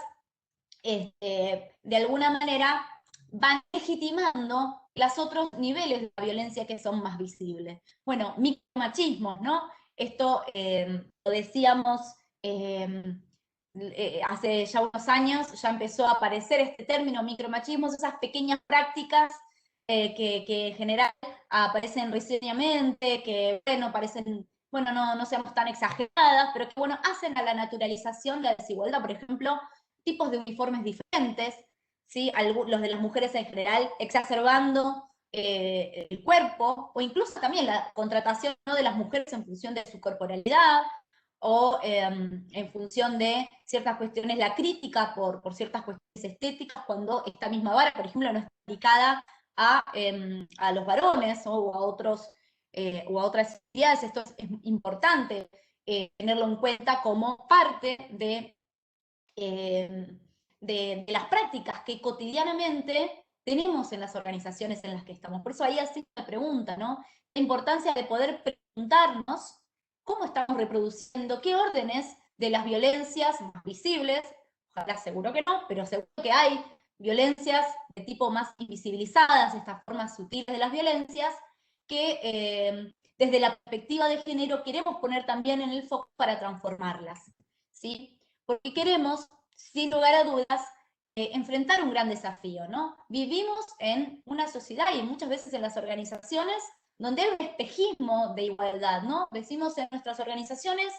de alguna manera, van legitimando los otros niveles de la violencia que son más visibles. Bueno, micromachismos, ¿no? Esto lo decíamos hace ya unos años, ya empezó a aparecer este término micromachismos, esas pequeñas prácticas que en general aparecen risueñamente, que bueno, parecen, bueno, no seamos tan exageradas, pero que bueno, hacen a la naturalización de la desigualdad. Por ejemplo, tipos de uniformes diferentes, ¿sí? Los de las mujeres en general exacerbando el cuerpo, o incluso también la contratación, ¿no?, de las mujeres en función de su corporalidad, o en función de ciertas cuestiones, la crítica por ciertas cuestiones estéticas, cuando esta misma vara, por ejemplo, no está aplicada a los varones, ¿no?, o a otras identidades. Esto es importante tenerlo en cuenta como parte de las prácticas que cotidianamente tenemos en las organizaciones en las que estamos. Por eso ahí hace una pregunta, ¿no? La importancia de poder preguntarnos cómo estamos reproduciendo, qué órdenes de las violencias más visibles, ojalá seguro que no, pero seguro que hay violencias de tipo más invisibilizadas, estas formas sutiles de las violencias, que desde la perspectiva de género queremos poner también en el foco para transformarlas, ¿sí? Porque queremos, sin lugar a dudas, enfrentar un gran desafío, ¿no? Vivimos en una sociedad y muchas veces en las organizaciones donde hay un espejismo de igualdad, ¿no? Decimos en nuestras organizaciones,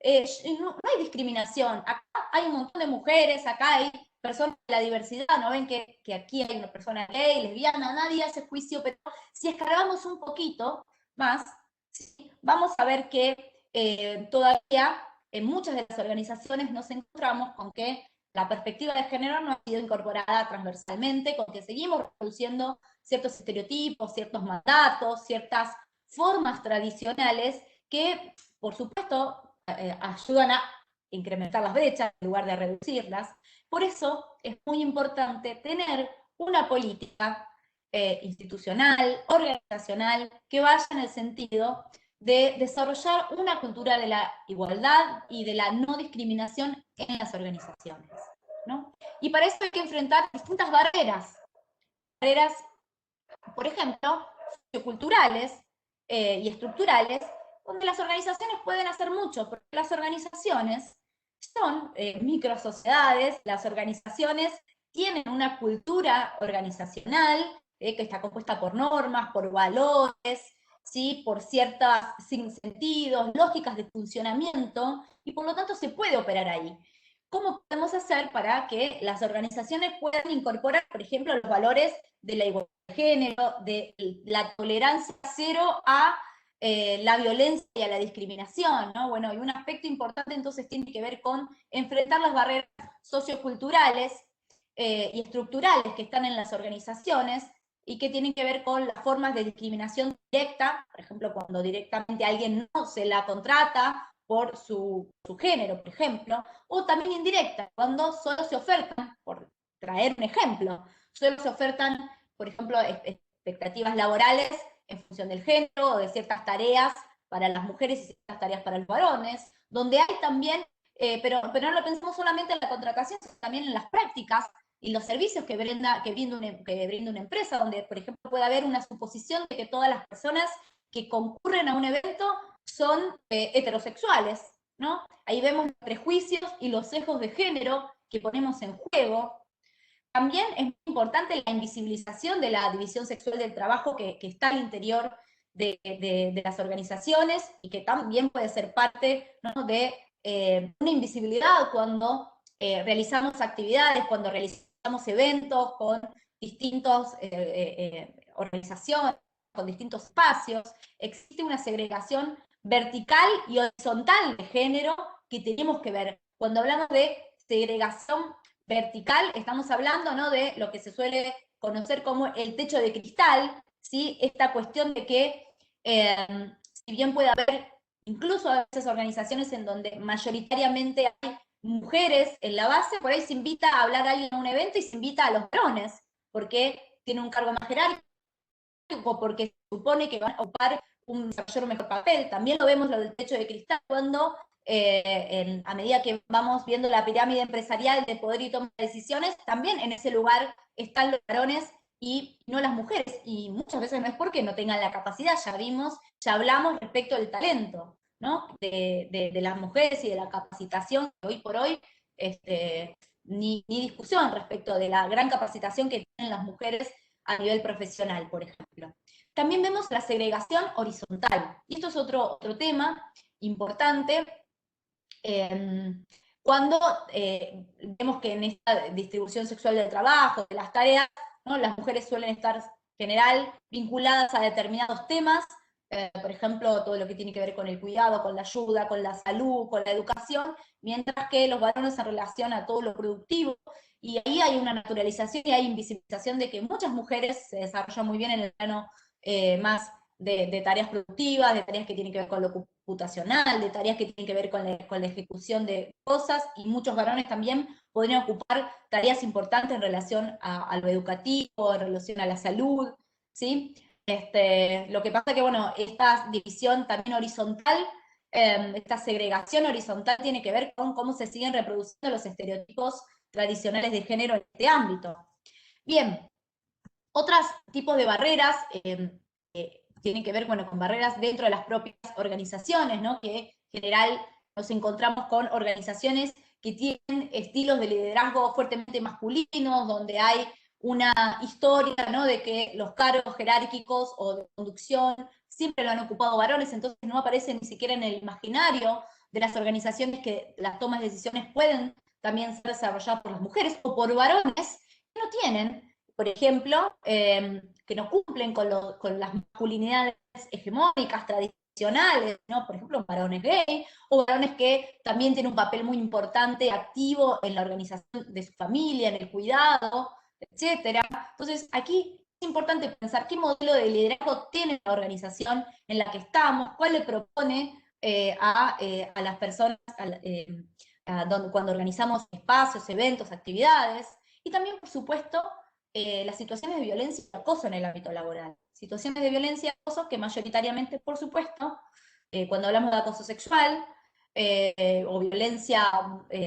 no hay discriminación, acá hay un montón de mujeres, acá hay personas de la diversidad, ¿no ven que aquí hay una persona gay, lesbiana? Nadie hace juicio, pero si escarbamos un poquito más, ¿sí?, vamos a ver que todavía en muchas de las organizaciones nos encontramos con que la perspectiva de género no ha sido incorporada transversalmente, con que seguimos reproduciendo ciertos estereotipos, ciertos mandatos, ciertas formas tradicionales que, por supuesto, ayudan a incrementar las brechas en lugar de reducirlas. Por eso es muy importante tener una política institucional, organizacional, que vaya en el sentido de desarrollar una cultura de la igualdad y de la no discriminación en las organizaciones, ¿no? Y para eso hay que enfrentar distintas barreras, por ejemplo, socioculturales y estructurales, donde las organizaciones pueden hacer mucho, porque las organizaciones son microsociedades, las organizaciones tienen una cultura organizacional que está compuesta por normas, por valores, ¿sí?, por ciertos sentidos, lógicas de funcionamiento, y por lo tanto se puede operar ahí. ¿Cómo podemos hacer para que las organizaciones puedan incorporar, por ejemplo, los valores de la igualdad de género, de la tolerancia cero a la violencia y a la discriminación, ¿no? Bueno, y un aspecto importante entonces tiene que ver con enfrentar las barreras socioculturales y estructurales que están en las organizaciones y que tienen que ver con las formas de discriminación directa, por ejemplo, cuando directamente a alguien no se la contrata por su género, por ejemplo, o también indirecta, cuando solo se ofertan, por traer un ejemplo, solo se ofertan, por ejemplo, expectativas laborales en función del género o de ciertas tareas para las mujeres y ciertas tareas para los varones, donde hay también, pero no lo pensamos solamente en la contratación, sino también en las prácticas y los servicios que brinda una empresa, donde, por ejemplo, puede haber una suposición de que todas las personas que concurren a un evento son heterosexuales, ¿no? Ahí vemos los prejuicios y los sesgos de género que ponemos en juego. También es muy importante la invisibilización de la división sexual del trabajo que está al interior de las organizaciones y que también puede ser parte, ¿no?, de una invisibilidad cuando realizamos actividades, cuando realizamos eventos con distintas organizaciones, con distintos espacios, existe una segregación vertical y horizontal de género que tenemos que ver. Cuando hablamos de segregación vertical, estamos hablando, ¿no?, de lo que se suele conocer como el techo de cristal, ¿sí? Esta cuestión de que, si bien puede haber incluso a veces organizaciones en donde mayoritariamente hay mujeres en la base, por ahí se invita a hablar a alguien en un evento y se invita a los varones, porque tiene un cargo más jerárquico, porque se supone que van a ocupar un mayor o mejor papel. También lo vemos lo del techo de cristal cuando a medida que vamos viendo la pirámide empresarial de poder y toma de decisiones, también en ese lugar están los varones y no las mujeres, y muchas veces no es porque no tengan la capacidad, ya hablamos respecto del talento, ¿no?, de las mujeres y de la capacitación, que hoy por hoy, ni discusión respecto de la gran capacitación que tienen las mujeres a nivel profesional, por ejemplo. También vemos la segregación horizontal, y esto es otro tema importante, cuando vemos que en esta distribución sexual del trabajo, de las tareas, ¿no?, las mujeres suelen estar en general vinculadas a determinados temas, por ejemplo, todo lo que tiene que ver con el cuidado, con la ayuda, con la salud, con la educación, mientras que los varones en relación a todo lo productivo, y ahí hay una naturalización y hay invisibilización de que muchas mujeres se desarrollan muy bien en el plano más de tareas productivas, de tareas que tienen que ver con lo computacional, de tareas que tienen que ver con la ejecución de cosas, y muchos varones también podrían ocupar tareas importantes en relación a lo educativo, en relación a la salud, ¿sí? Lo que pasa que, bueno, esta división también horizontal, esta segregación horizontal tiene que ver con cómo se siguen reproduciendo los estereotipos tradicionales de género en este ámbito. Bien, otros tipos de barreras tienen que ver, bueno, con barreras dentro de las propias organizaciones, ¿no?, que en general nos encontramos con organizaciones que tienen estilos de liderazgo fuertemente masculinos, donde hay una historia, ¿no?, de que los cargos jerárquicos o de conducción siempre lo han ocupado varones, entonces no aparece ni siquiera en el imaginario de las organizaciones que las tomas de decisiones pueden también ser desarrolladas por las mujeres o por varones que no tienen, por ejemplo, que no cumplen con las masculinidades hegemónicas, tradicionales, ¿no?, por ejemplo, varones gay, o varones que también tienen un papel muy importante, activo en la organización de su familia, en el cuidado, etcétera. Entonces, aquí es importante pensar qué modelo de liderazgo tiene la organización en la que estamos, cuál le propone a las personas cuando organizamos espacios, eventos, actividades, y también, por supuesto, las situaciones de violencia y acoso en el ámbito laboral. Situaciones de violencia y acoso que mayoritariamente, por supuesto, cuando hablamos de acoso sexual o violencia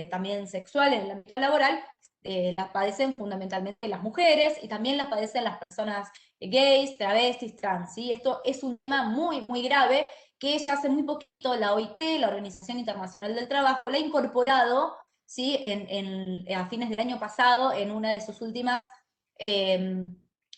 también sexual en el ámbito laboral, las padecen fundamentalmente las mujeres y también las padecen las personas gays, travestis, trans, ¿sí? Esto es un tema muy, muy grave que ya hace muy poquito la OIT, la Organización Internacional del Trabajo, la ha incorporado, ¿sí?, a fines del año pasado en una de sus últimas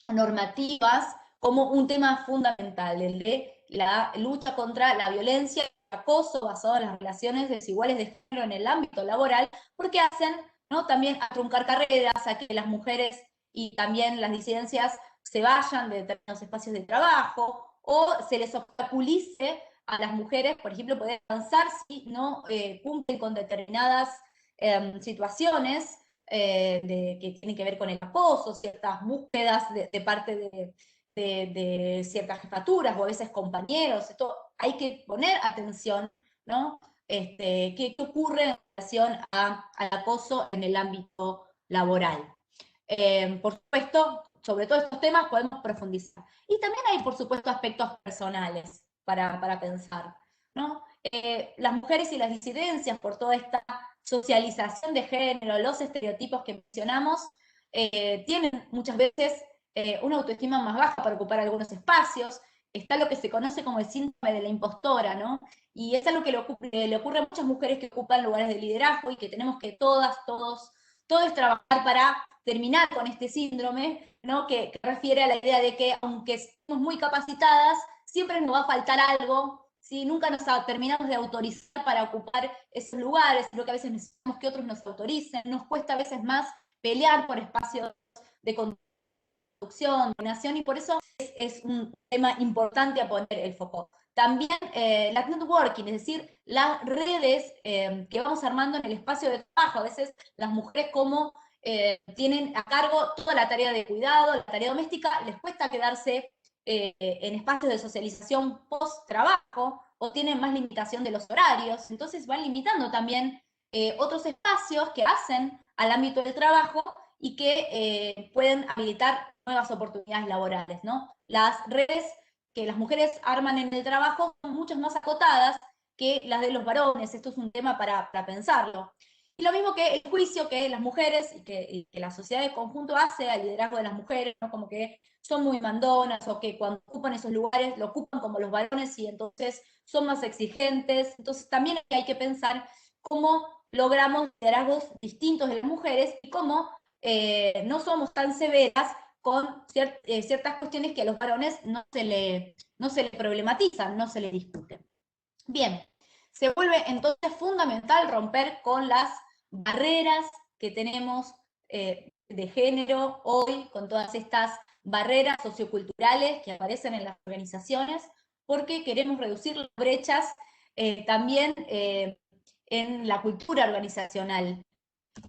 normativas como un tema fundamental, el de la lucha contra la violencia y el acoso basado en las relaciones desiguales de género en el ámbito laboral, porque hacen, ¿no?, también a truncar carreras, a que las mujeres y también las disidencias se vayan de determinados espacios de trabajo, o se les obstaculice a las mujeres, por ejemplo, poder avanzar si no cumplen con determinadas situaciones que tienen que ver con el acoso, ciertas búsquedas de parte de ciertas jefaturas o a veces compañeros. Esto hay que poner atención, ¿no? ¿Qué ocurre en relación al acoso en el ámbito laboral? Por supuesto, sobre todos estos temas podemos profundizar. Y también hay, por supuesto, aspectos personales para pensar, ¿no? Las mujeres y las disidencias, por toda esta socialización de género, los estereotipos que mencionamos, tienen muchas veces una autoestima más baja para ocupar algunos espacios. Está lo que se conoce como el síndrome de la impostora, ¿no? Y es algo que le ocurre a muchas mujeres que ocupan lugares de liderazgo y que tenemos que todos trabajar para terminar con este síndrome, ¿no?, que refiere a la idea de que aunque estemos muy capacitadas, siempre nos va a faltar algo, ¿sí? Nunca nos terminamos de autorizar para ocupar esos lugares, creo que a veces necesitamos que otros nos autoricen, nos cuesta a veces más pelear por espacios de conducción, donación, y por eso es un tema importante a poner el foco. También la networking, es decir, las redes que vamos armando en el espacio de trabajo. A veces las mujeres como tienen a cargo toda la tarea de cuidado, la tarea doméstica, les cuesta quedarse en espacios de socialización post-trabajo, o tienen más limitación de los horarios, entonces van limitando también otros espacios que hacen al ámbito del trabajo y que pueden habilitar nuevas oportunidades laborales, ¿no? Las redes que las mujeres arman en el trabajo son mucho más acotadas que las de los varones. Esto es un tema para pensarlo. Y lo mismo que el juicio que las mujeres y que la sociedad de conjunto hace al liderazgo de las mujeres, ¿no? Como que son muy mandonas, o que cuando ocupan esos lugares lo ocupan como los varones y entonces son más exigentes. Entonces también hay que pensar cómo logramos liderazgos distintos de las mujeres y cómo no somos tan severas con ciertas cuestiones que a los varones no se le problematizan, no se le discuten. Bien, se vuelve entonces fundamental romper con las barreras que tenemos de género hoy, con todas estas barreras socioculturales que aparecen en las organizaciones, porque queremos reducir las brechas también en la cultura organizacional.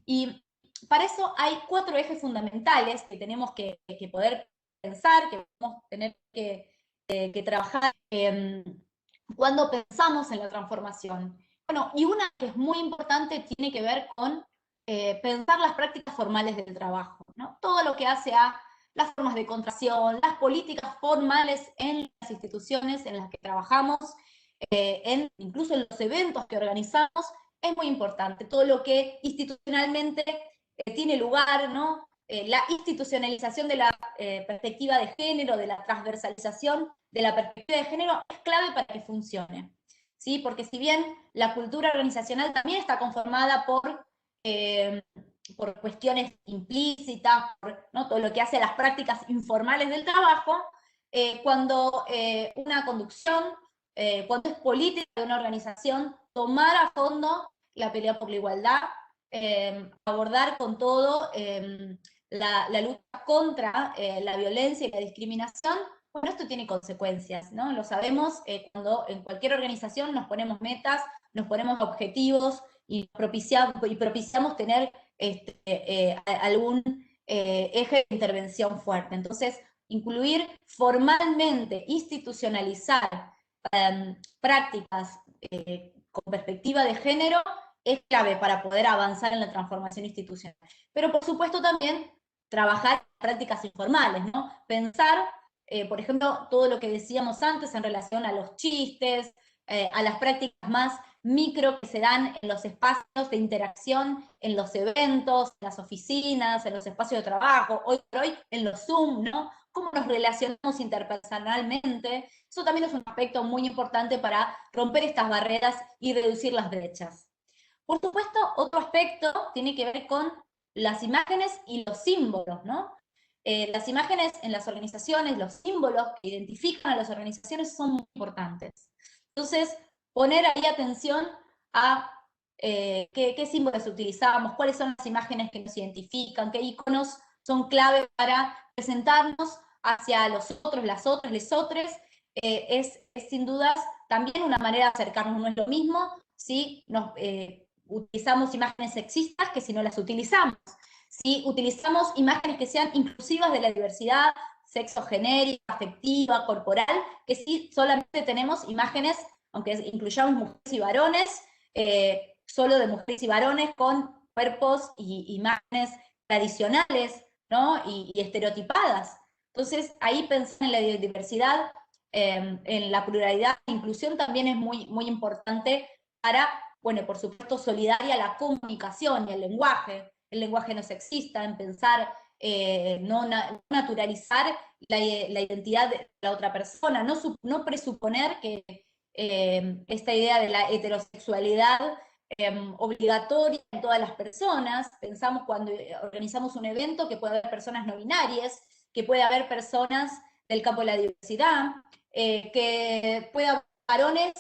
Y para eso hay 4 ejes fundamentales que tenemos que poder pensar, que vamos a tener que trabajar cuando pensamos en la transformación. Bueno, y una que es muy importante tiene que ver con pensar las prácticas formales del trabajo, ¿no? Todo lo que hace a las formas de contratación, las políticas formales en las instituciones en las que trabajamos, incluso en los eventos que organizamos, es muy importante. Todo lo que institucionalmente tiene lugar, ¿no? La institucionalización de la perspectiva de género, de la transversalización de la perspectiva de género, es clave para que funcione, ¿sí? Porque si bien la cultura organizacional también está conformada por cuestiones implícitas, ¿no? Todo lo que hace a las prácticas informales del trabajo, cuando una conducción, cuando es política de una organización, tomar a fondo la pelea por la igualdad, abordar con todo la lucha contra la violencia y la discriminación. Bueno, esto tiene consecuencias, ¿no? Lo sabemos cuando en cualquier organización nos ponemos metas, nos ponemos objetivos y propiciamos tener algún eje de intervención fuerte. Entonces, incluir formalmente, institucionalizar prácticas con perspectiva de género es clave para poder avanzar en la transformación institucional. Pero por supuesto también trabajar en prácticas informales, ¿no? Pensar, por ejemplo, todo lo que decíamos antes en relación a los chistes, a las prácticas más micro que se dan en los espacios de interacción, en los eventos, en las oficinas, en los espacios de trabajo, hoy por hoy en los Zoom, ¿no? Cómo nos relacionamos interpersonalmente. Eso también es un aspecto muy importante para romper estas barreras y reducir las brechas. Por supuesto, otro aspecto tiene que ver con las imágenes y los símbolos, ¿no? Las imágenes en las organizaciones, los símbolos que identifican a las organizaciones son muy importantes. Entonces, poner ahí atención a qué símbolos utilizamos, cuáles son las imágenes que nos identifican, qué iconos son clave para presentarnos hacia los otros, las otras, les otros, es sin dudas también una manera de acercarnos. No es lo mismo si utilizamos imágenes sexistas que si no las utilizamos. Si utilizamos imágenes que sean inclusivas de la diversidad sexogenérica, afectiva, corporal, que si solamente tenemos imágenes, aunque incluyamos mujeres y varones, solo de mujeres y varones con cuerpos y imágenes tradicionales, ¿no? y estereotipadas. Entonces, ahí pensar en la diversidad, en la pluralidad, la inclusión también es muy, muy importante para, bueno, por supuesto, solidaria la comunicación y el lenguaje no sexista, en pensar, no naturalizar la identidad de la otra persona, no presuponer que esta idea de la heterosexualidad obligatoria en todas las personas. Pensamos cuando organizamos un evento que puede haber personas no binarias, que puede haber personas del campo de la diversidad, que pueda haber varones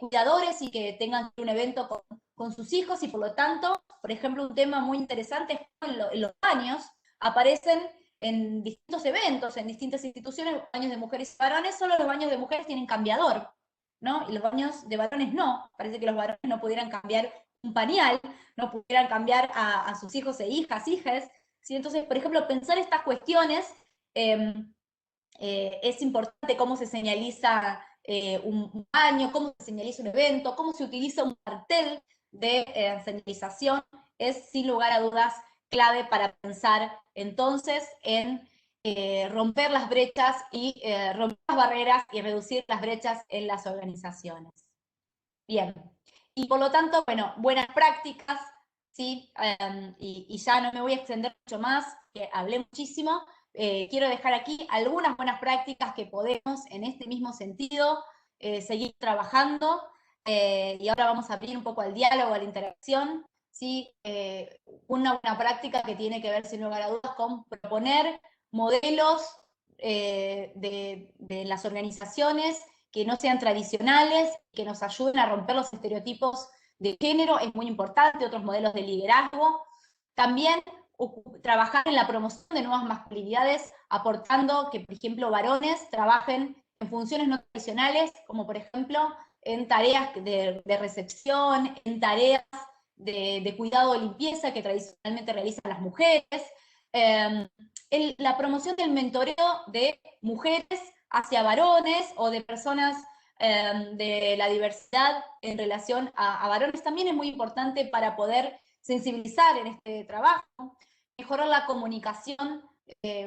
cuidadores y que tengan un evento con sus hijos, y por lo tanto, por ejemplo, un tema muy interesante es cómo en los baños aparecen en distintos eventos, en distintas instituciones, baños de mujeres y varones. Solo los baños de mujeres tienen cambiador, ¿no? Y los baños de varones no. Parece que los varones no pudieran cambiar un pañal, no pudieran cambiar a sus hijos e hijas, hijas. ¿Sí? Entonces, por ejemplo, pensar estas cuestiones, es importante cómo se señaliza un baño, cómo se señaliza un evento, cómo se utiliza un cartel de señalización, es sin lugar a dudas clave para pensar entonces en romper las brechas y romper las barreras y reducir las brechas en las organizaciones. Bien, y por lo tanto, bueno, buenas prácticas, ¿sí? Y ya no me voy a extender mucho más, que hablé muchísimo. Quiero dejar aquí algunas buenas prácticas que podemos, en este mismo sentido, seguir trabajando, y ahora vamos a abrir un poco al diálogo, a la interacción, ¿sí? Una buena práctica que tiene que ver, sin lugar a dudas, con proponer modelos de las organizaciones que no sean tradicionales, que nos ayuden a romper los estereotipos de género, es muy importante, otros modelos de liderazgo. También trabajar en la promoción de nuevas masculinidades, aportando que, por ejemplo, varones trabajen en funciones no tradicionales, como por ejemplo en tareas de recepción, en tareas de cuidado o limpieza que tradicionalmente realizan las mujeres. La promoción del mentoreo de mujeres hacia varones o de personas de la diversidad en relación a varones también es muy importante para poder sensibilizar en este trabajo. Mejorar la comunicación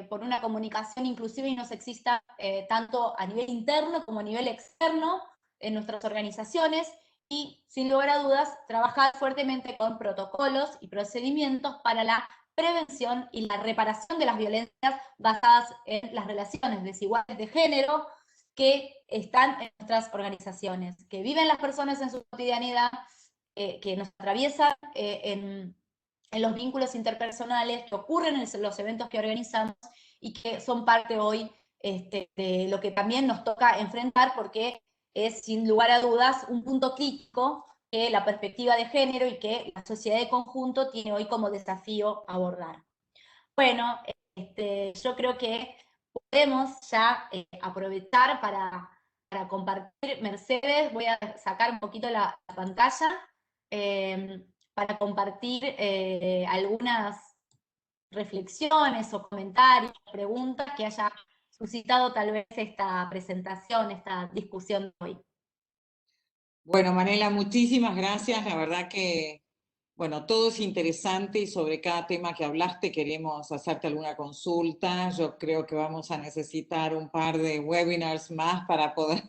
por una comunicación inclusiva y no sexista, tanto a nivel interno como a nivel externo en nuestras organizaciones, y sin lugar a dudas trabajar fuertemente con protocolos y procedimientos para la prevención y la reparación de las violencias basadas en las relaciones desiguales de género que están en nuestras organizaciones, que viven las personas en su cotidianidad, que nos atraviesan en los vínculos interpersonales, que ocurren en los eventos que organizamos y que son parte hoy de lo que también nos toca enfrentar, porque es sin lugar a dudas un punto crítico que la perspectiva de género y que la sociedad de conjunto tiene hoy como desafío abordar. Bueno, yo creo que podemos ya aprovechar para compartir. Mercedes, voy a sacar un poquito la pantalla para compartir algunas reflexiones o comentarios, preguntas que haya suscitado tal vez esta presentación, esta discusión de hoy. Bueno, Manela, muchísimas gracias. La verdad que, bueno, todo es interesante y sobre cada tema que hablaste queremos hacerte alguna consulta. Yo creo que vamos a necesitar un par de webinars más para poder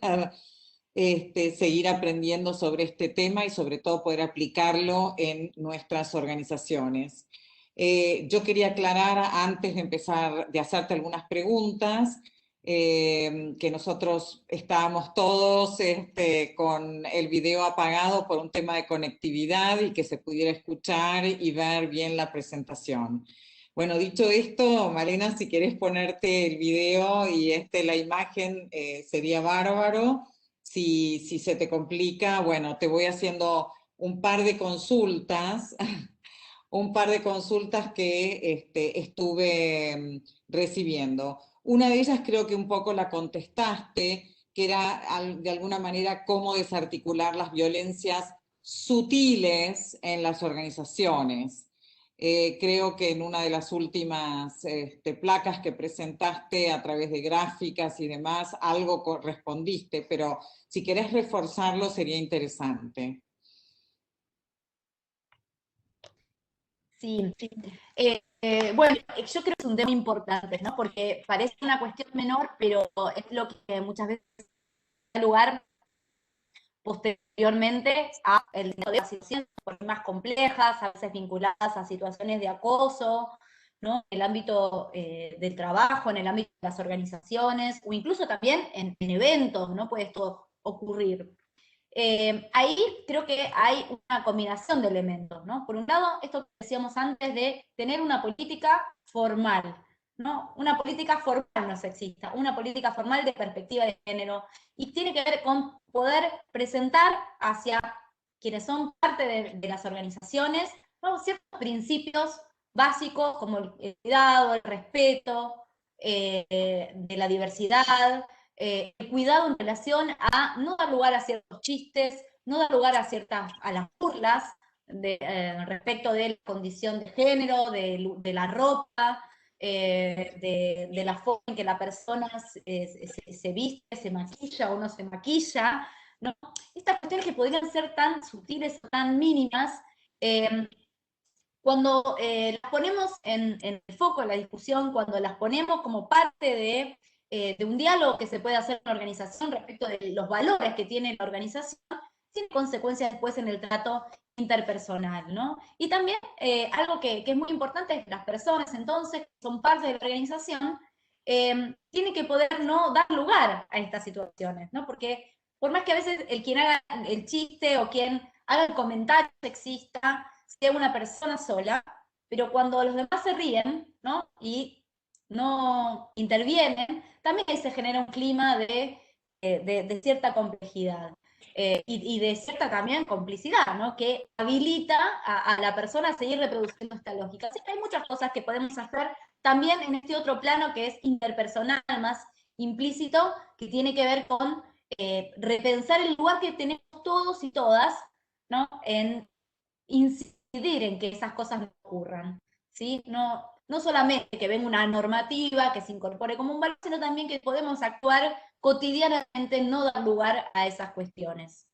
seguir aprendiendo sobre este tema y sobre todo poder aplicarlo en nuestras organizaciones. Yo quería aclarar antes de empezar, de hacerte algunas preguntas, que nosotros estábamos todos con el video apagado por un tema de conectividad y que se pudiera escuchar y ver bien la presentación. Bueno, dicho esto, Malena, si querés ponerte el video y la imagen, sería bárbaro. Si se te complica, bueno, te voy haciendo un par de consultas, un par de consultas que estuve recibiendo. Una de ellas creo que un poco la contestaste, que era de alguna manera cómo desarticular las violencias sutiles en las organizaciones. Creo que en una de las últimas placas que presentaste a través de gráficas y demás, algo correspondiste, pero si querés reforzarlo sería interesante. Sí, bueno, yo creo que es un tema importante, ¿no? Porque parece una cuestión menor, pero es lo que muchas veces da lugar posteriormente a el de situaciones más complejas, a veces vinculadas a situaciones de acoso, ¿no? En el ámbito del trabajo, en el ámbito de las organizaciones, o incluso también en eventos, ¿no? Puede esto ocurrir. Ahí creo que hay una combinación de elementos, ¿no? Por un lado, esto que decíamos antes de tener una política formal, ¿no? Una política formal no sexista, una política formal de perspectiva de género, y tiene que ver con poder presentar hacia quienes son parte de las organizaciones, ¿no? Ciertos principios básicos como el cuidado, el respeto de la diversidad, el cuidado en relación a no dar lugar a ciertos chistes, no dar lugar a las burlas respecto de la condición de género, de la ropa, de la forma en que la persona se viste, se maquilla o no se maquilla, ¿no? Estas cuestiones que podrían ser tan sutiles o tan mínimas, cuando las ponemos en el foco de la discusión, cuando las ponemos como parte de un diálogo que se puede hacer en una organización respecto de los valores que tiene la organización, tiene consecuencias después en el trato interpersonal, ¿no? Y también algo que es muy importante es que las personas entonces que son parte de la organización tienen que poder no dar lugar a estas situaciones, ¿no? Porque por más que a veces quien haga el chiste o quien haga el comentario sexista sea una persona sola, pero cuando los demás se ríen, ¿no? Y no intervienen, también ahí se genera un clima de cierta complejidad. Y de cierta también complicidad, ¿no? Que habilita a la persona a seguir reproduciendo esta lógica. Así que hay muchas cosas que podemos hacer también en este otro plano que es interpersonal, más implícito, que tiene que ver con repensar el lugar que tenemos todos y todas, ¿no? En incidir en que esas cosas no ocurran, ¿sí? No solamente que venga una normativa que se incorpore como un valor, sino también que podemos actuar cotidianamente, no dar lugar a esas cuestiones.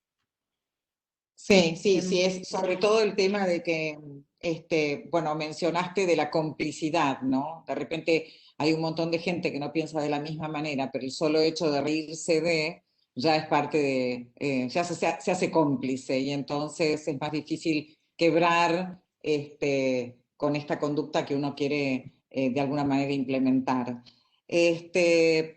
Sí, sí, sí, es sobre todo el tema de que, bueno, mencionaste de la complicidad, ¿no? De repente hay un montón de gente que no piensa de la misma manera, pero el solo hecho de reírse ya es parte ya se hace cómplice, y entonces es más difícil quebrar con esta conducta que uno quiere de alguna manera implementar.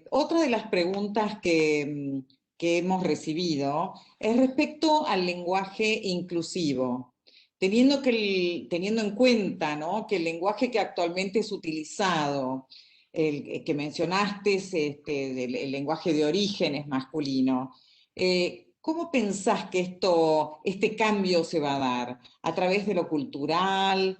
Otra de las preguntas que hemos recibido es respecto al lenguaje inclusivo, teniendo en cuenta, ¿no?, que el lenguaje que actualmente es utilizado, el que mencionaste, es el lenguaje de origen es masculino. ¿Cómo pensás que este cambio se va a dar? ¿A través de lo cultural?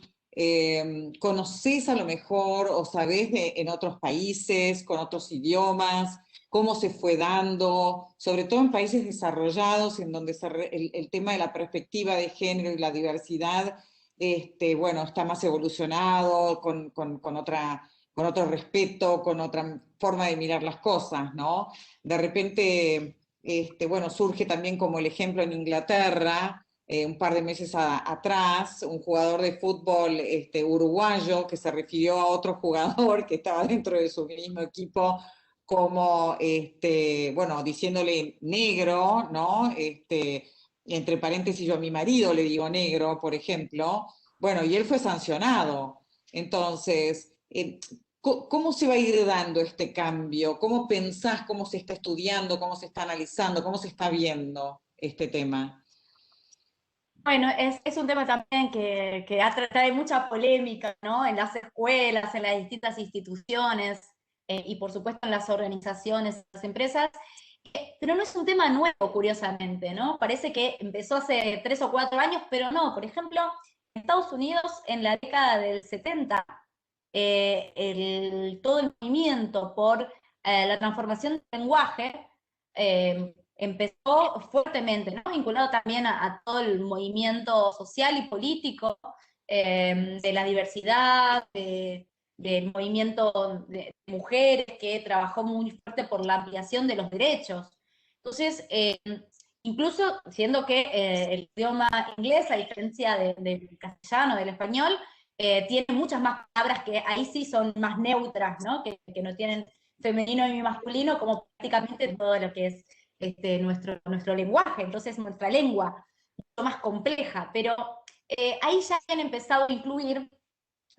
¿Conocés a lo mejor o sabés en otros países, con otros idiomas, cómo se fue dando, sobre todo en países desarrollados, en donde el tema de la perspectiva de género y la diversidad, bueno, está más evolucionado, con otro respeto, con otra forma de mirar las cosas, ¿no? De repente, bueno, surge también como el ejemplo en Inglaterra, un par de meses atrás, un jugador de fútbol uruguayo que se refirió a otro jugador que estaba dentro de su mismo equipo como, bueno, diciéndole negro, ¿no? Entre paréntesis, yo a mi marido le digo negro, por ejemplo. Bueno, y él fue sancionado. Entonces, ¿cómo se va a ir dando este cambio? ¿Cómo pensás, cómo se está estudiando, cómo se está analizando, cómo se está viendo este tema? Bueno, es un tema también que trae mucha polémica, ¿no? En las escuelas, en las distintas instituciones, y por supuesto en las organizaciones, en las empresas, pero no es un tema nuevo, curiosamente, ¿no? Parece que empezó hace 3 o 4 años, pero no. Por ejemplo, en Estados Unidos, en la década del 70, todo el movimiento por la transformación del lenguaje empezó fuertemente, ¿no? Vinculado también a todo el movimiento social y político de la diversidad, del movimiento de mujeres que trabajó muy fuerte por la ampliación de los derechos. Entonces, incluso siendo que el idioma inglés, a diferencia del castellano, del español, tiene muchas más palabras que ahí sí son más neutras, ¿no? Que no tienen femenino y masculino, como prácticamente todo lo que es nuestro lenguaje, entonces nuestra lengua, mucho más compleja, pero ahí ya han empezado a incluir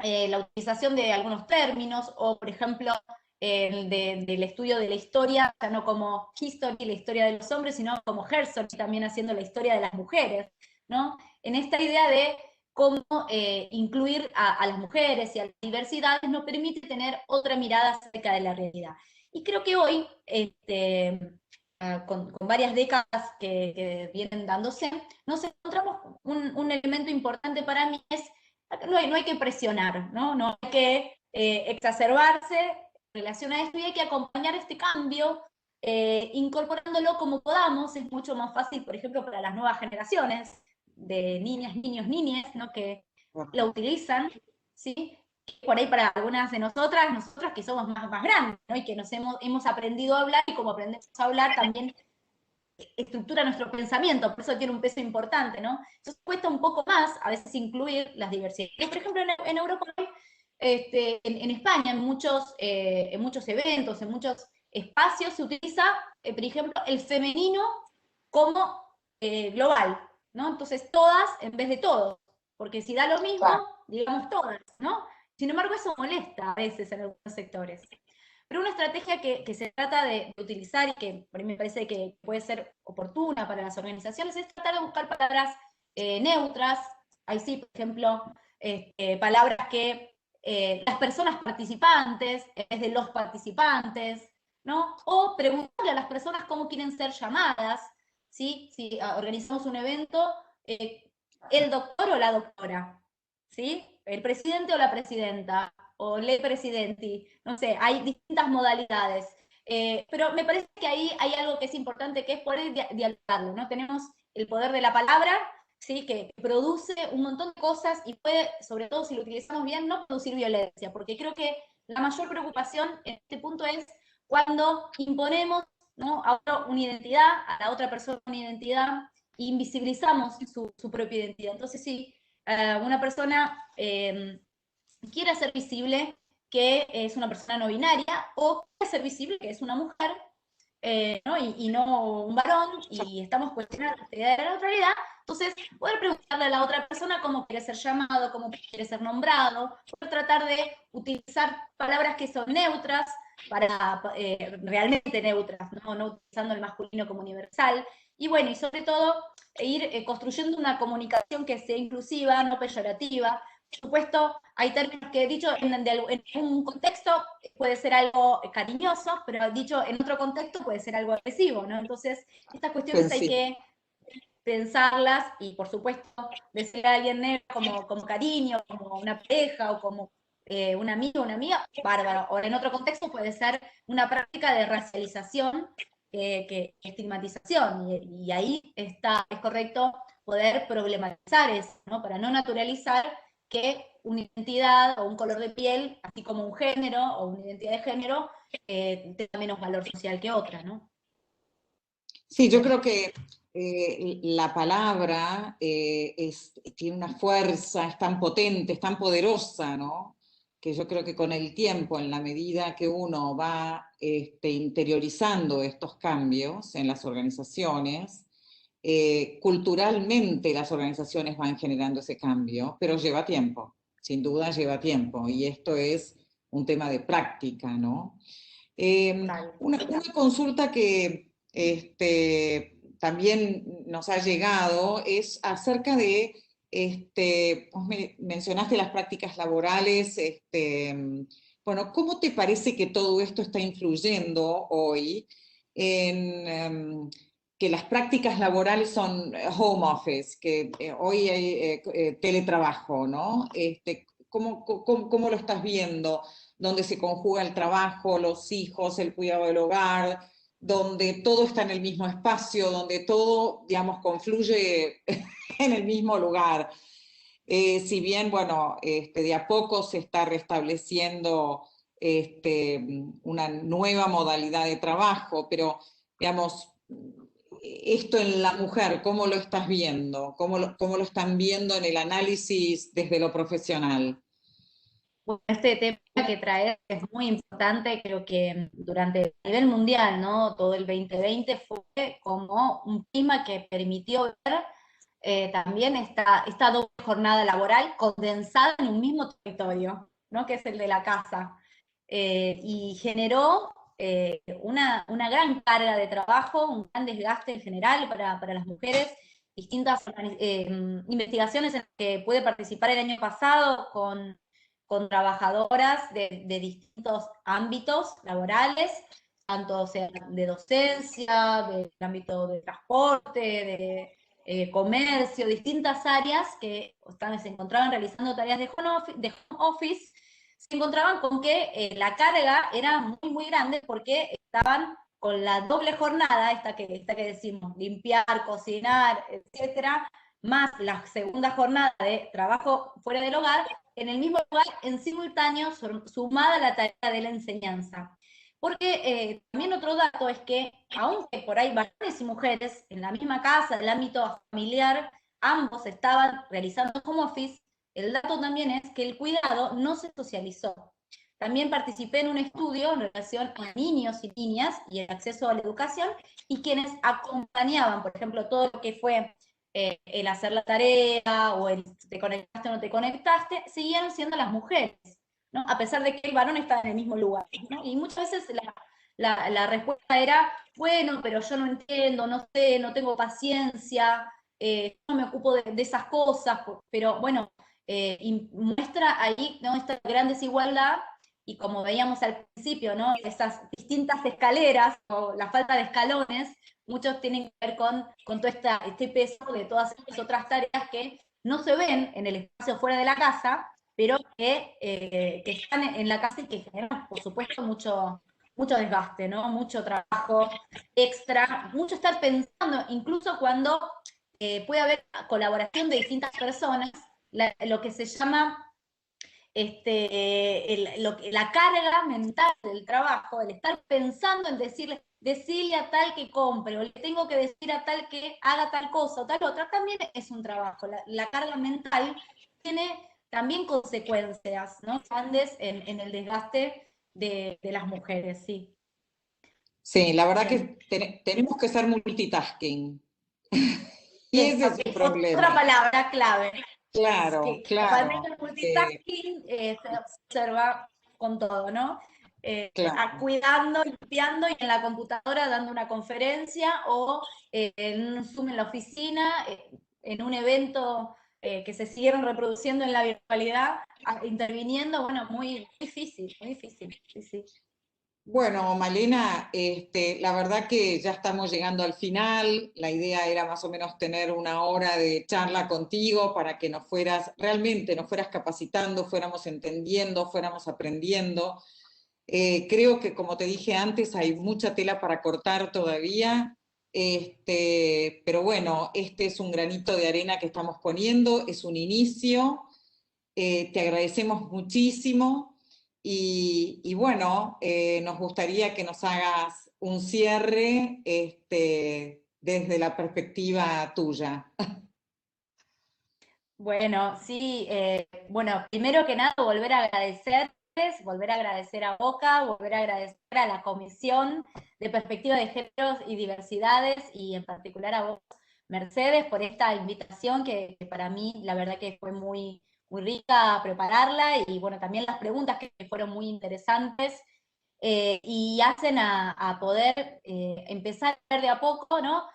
la utilización de algunos términos, o por ejemplo, del estudio de la historia, ya no como history, la historia de los hombres, sino como herstory, también haciendo la historia de las mujeres, ¿no? En esta idea de cómo incluir a las mujeres y a las diversidades nos permite tener otra mirada acerca de la realidad. Y creo que hoy, con varias décadas que vienen dándose, nos encontramos un elemento importante para mí, es no hay que presionar, no hay que exacerbarse en relación a esto, y hay que acompañar este cambio, incorporándolo como podamos. Es mucho más fácil, por ejemplo, para las nuevas generaciones de niñas, niños, niñas, ¿no? Que lo utilizan, ¿sí? Por ahí para algunas de nosotras que somos más grandes, ¿no? Y que hemos aprendido a hablar, y como aprendemos a hablar también estructura nuestro pensamiento, por eso tiene un peso importante, ¿no? Entonces cuesta un poco más a veces incluir las diversidades. Por ejemplo, en Europa, en España, en muchos eventos, en muchos espacios se utiliza, por ejemplo, el femenino como global, ¿no? Entonces todas en vez de todos, porque si da lo mismo, digamos todas, ¿no? Sin embargo, eso molesta a veces en algunos sectores. Pero una estrategia que se trata de utilizar, y que por mí me parece que puede ser oportuna para las organizaciones, es tratar de buscar palabras neutras. Ahí sí, por ejemplo, palabras que las personas participantes, en vez de los participantes, ¿no? O preguntarle a las personas cómo quieren ser llamadas, ¿sí? Si organizamos un evento, el doctor o la doctora, ¿sí? El presidente o la presidenta, o le presidenti, no sé, hay distintas modalidades. Pero me parece que ahí hay algo que es importante, que es poder dialogarlo, ¿no? Tenemos el poder de la palabra, ¿sí? Que produce un montón de cosas, y puede, sobre todo si lo utilizamos bien, no producir violencia, porque creo que la mayor preocupación en este punto es cuando imponemos, ¿no? A otro una identidad, a la otra persona una identidad, e invisibilizamos su propia identidad. Entonces, sí, una persona quiere hacer visible que es una persona no binaria, o quiere hacer visible que es una mujer, ¿no? Y no un varón, y estamos cuestionando esta idea de la neutralidad. Entonces, poder preguntarle a la otra persona cómo quiere ser llamado, cómo quiere ser nombrado, poder tratar de utilizar palabras que son neutras, realmente neutras, no utilizando el masculino como universal, y bueno, y sobre todo ir construyendo una comunicación que sea inclusiva, no peyorativa. Por supuesto, hay términos que dicho en un contexto puede ser algo cariñoso, pero dicho en otro contexto puede ser algo agresivo, ¿no? Entonces, estas cuestiones hay que pensarlas, y por supuesto, decir a alguien negro como cariño, como una pareja, o como un amigo, una amiga, bárbaro. O en otro contexto puede ser una práctica de racialización, que estigmatización, y ahí es correcto poder problematizar eso, ¿no? Para no naturalizar que una identidad o un color de piel, así como un género o una identidad de género, tenga menos valor social que otra, ¿no? Sí, yo creo que la palabra tiene una fuerza, es tan potente, es tan poderosa, ¿no? Que yo creo que con el tiempo, en la medida que uno va interiorizando estos cambios en las organizaciones, culturalmente las organizaciones van generando ese cambio, pero lleva tiempo, sin duda lleva tiempo, y esto es un tema de práctica, ¿no? Una consulta que también nos ha llegado es acerca de, vos mencionaste las prácticas laborales, bueno, ¿cómo te parece que todo esto está influyendo hoy en que las prácticas laborales son home office, que hoy hay teletrabajo, ¿no? ¿Cómo lo estás viendo? Donde se conjuga el trabajo, los hijos, el cuidado del hogar, donde todo está en el mismo espacio, donde todo, digamos, confluye en el mismo lugar. Si bien, bueno, de a poco se está restableciendo una nueva modalidad de trabajo, pero, digamos, esto en la mujer, ¿cómo lo estás viendo? ¿Cómo lo están viendo en el análisis desde lo profesional? Bueno, este tema que traes es muy importante. Creo que durante a nivel mundial, ¿no? Todo el 2020 fue como un clima que permitió ver también esta doble jornada laboral condensada en un mismo territorio, ¿no? Que es el de la casa. Y generó una gran carga de trabajo, un gran desgaste en general para las mujeres, distintas investigaciones en las que pude participar el año pasado con trabajadoras de distintos ámbitos laborales, tanto sea de docencia, del ámbito de transporte, de comercio, distintas áreas que se encontraban realizando tareas de home office, se encontraban con que la carga era muy, muy grande porque estaban con la doble jornada, esta que decimos, limpiar, cocinar, etcétera, más la segunda jornada de trabajo fuera del hogar, en el mismo lugar, en simultáneo, sumada a la tarea de la enseñanza. Porque también otro dato es que, aunque por ahí varones y mujeres en la misma casa, en el ámbito familiar, ambos estaban realizando home office, el dato también es que el cuidado no se socializó. También participé en un estudio en relación a niños y niñas y el acceso a la educación, y quienes acompañaban, por ejemplo, todo lo que fue el hacer la tarea o el te conectaste o no te conectaste, siguieron siendo las mujeres, ¿no? A pesar de que el varón estaba en el mismo lugar, ¿no? Y muchas veces la respuesta era, bueno, pero yo no entiendo, no sé, no tengo paciencia, no me ocupo de esas cosas, pero bueno, muestra ahí, ¿no?, esta gran desigualdad, y como veíamos al principio, ¿no?, esas distintas escaleras o la falta de escalones, muchos tienen que ver con todo este peso de todas estas otras tareas que no se ven en el espacio fuera de la casa, pero que están en la casa y que generan, por supuesto, mucho desgaste, ¿no? Mucho trabajo extra, mucho estar pensando, incluso cuando puede haber colaboración de distintas personas, lo que se llama la carga mental del trabajo, el estar pensando en decirle a tal que compre, o le tengo que decir a tal que haga tal cosa o tal otra, también es un trabajo. La carga mental tiene también consecuencias, ¿no?, grandes en el desgaste de las mujeres, sí. Sí, la verdad que tenemos que ser multitasking. Y ese es el problema. Otra palabra clave. Claro, claro. Para el multitasking se observa con todo, ¿no? Claro. Cuidando, limpiando y en la computadora dando una conferencia, o en un Zoom en la oficina, en un evento que se siguieron reproduciendo en la virtualidad, interviniendo, bueno, muy difícil, sí, sí. Bueno, Malena, la verdad que ya estamos llegando al final. La idea era más o menos tener una hora de charla contigo para que realmente nos fueras capacitando, fuéramos entendiendo, fuéramos aprendiendo. Creo que, como te dije antes, hay mucha tela para cortar todavía, pero bueno, este es un granito de arena que estamos poniendo, es un inicio. Te agradecemos muchísimo y bueno, nos gustaría que nos hagas un cierre desde la perspectiva tuya. Bueno, sí, bueno, primero que nada volver a agradecerles, volver a agradecer a Boca, volver a agradecer a la Comisión de Perspectiva de Géneros y Diversidades, y en particular a vos, Mercedes, por esta invitación que para mí la verdad que fue muy, muy rica prepararla, y bueno, también las preguntas que fueron muy interesantes, y hacen a poder empezar a ver de a poco, ¿no?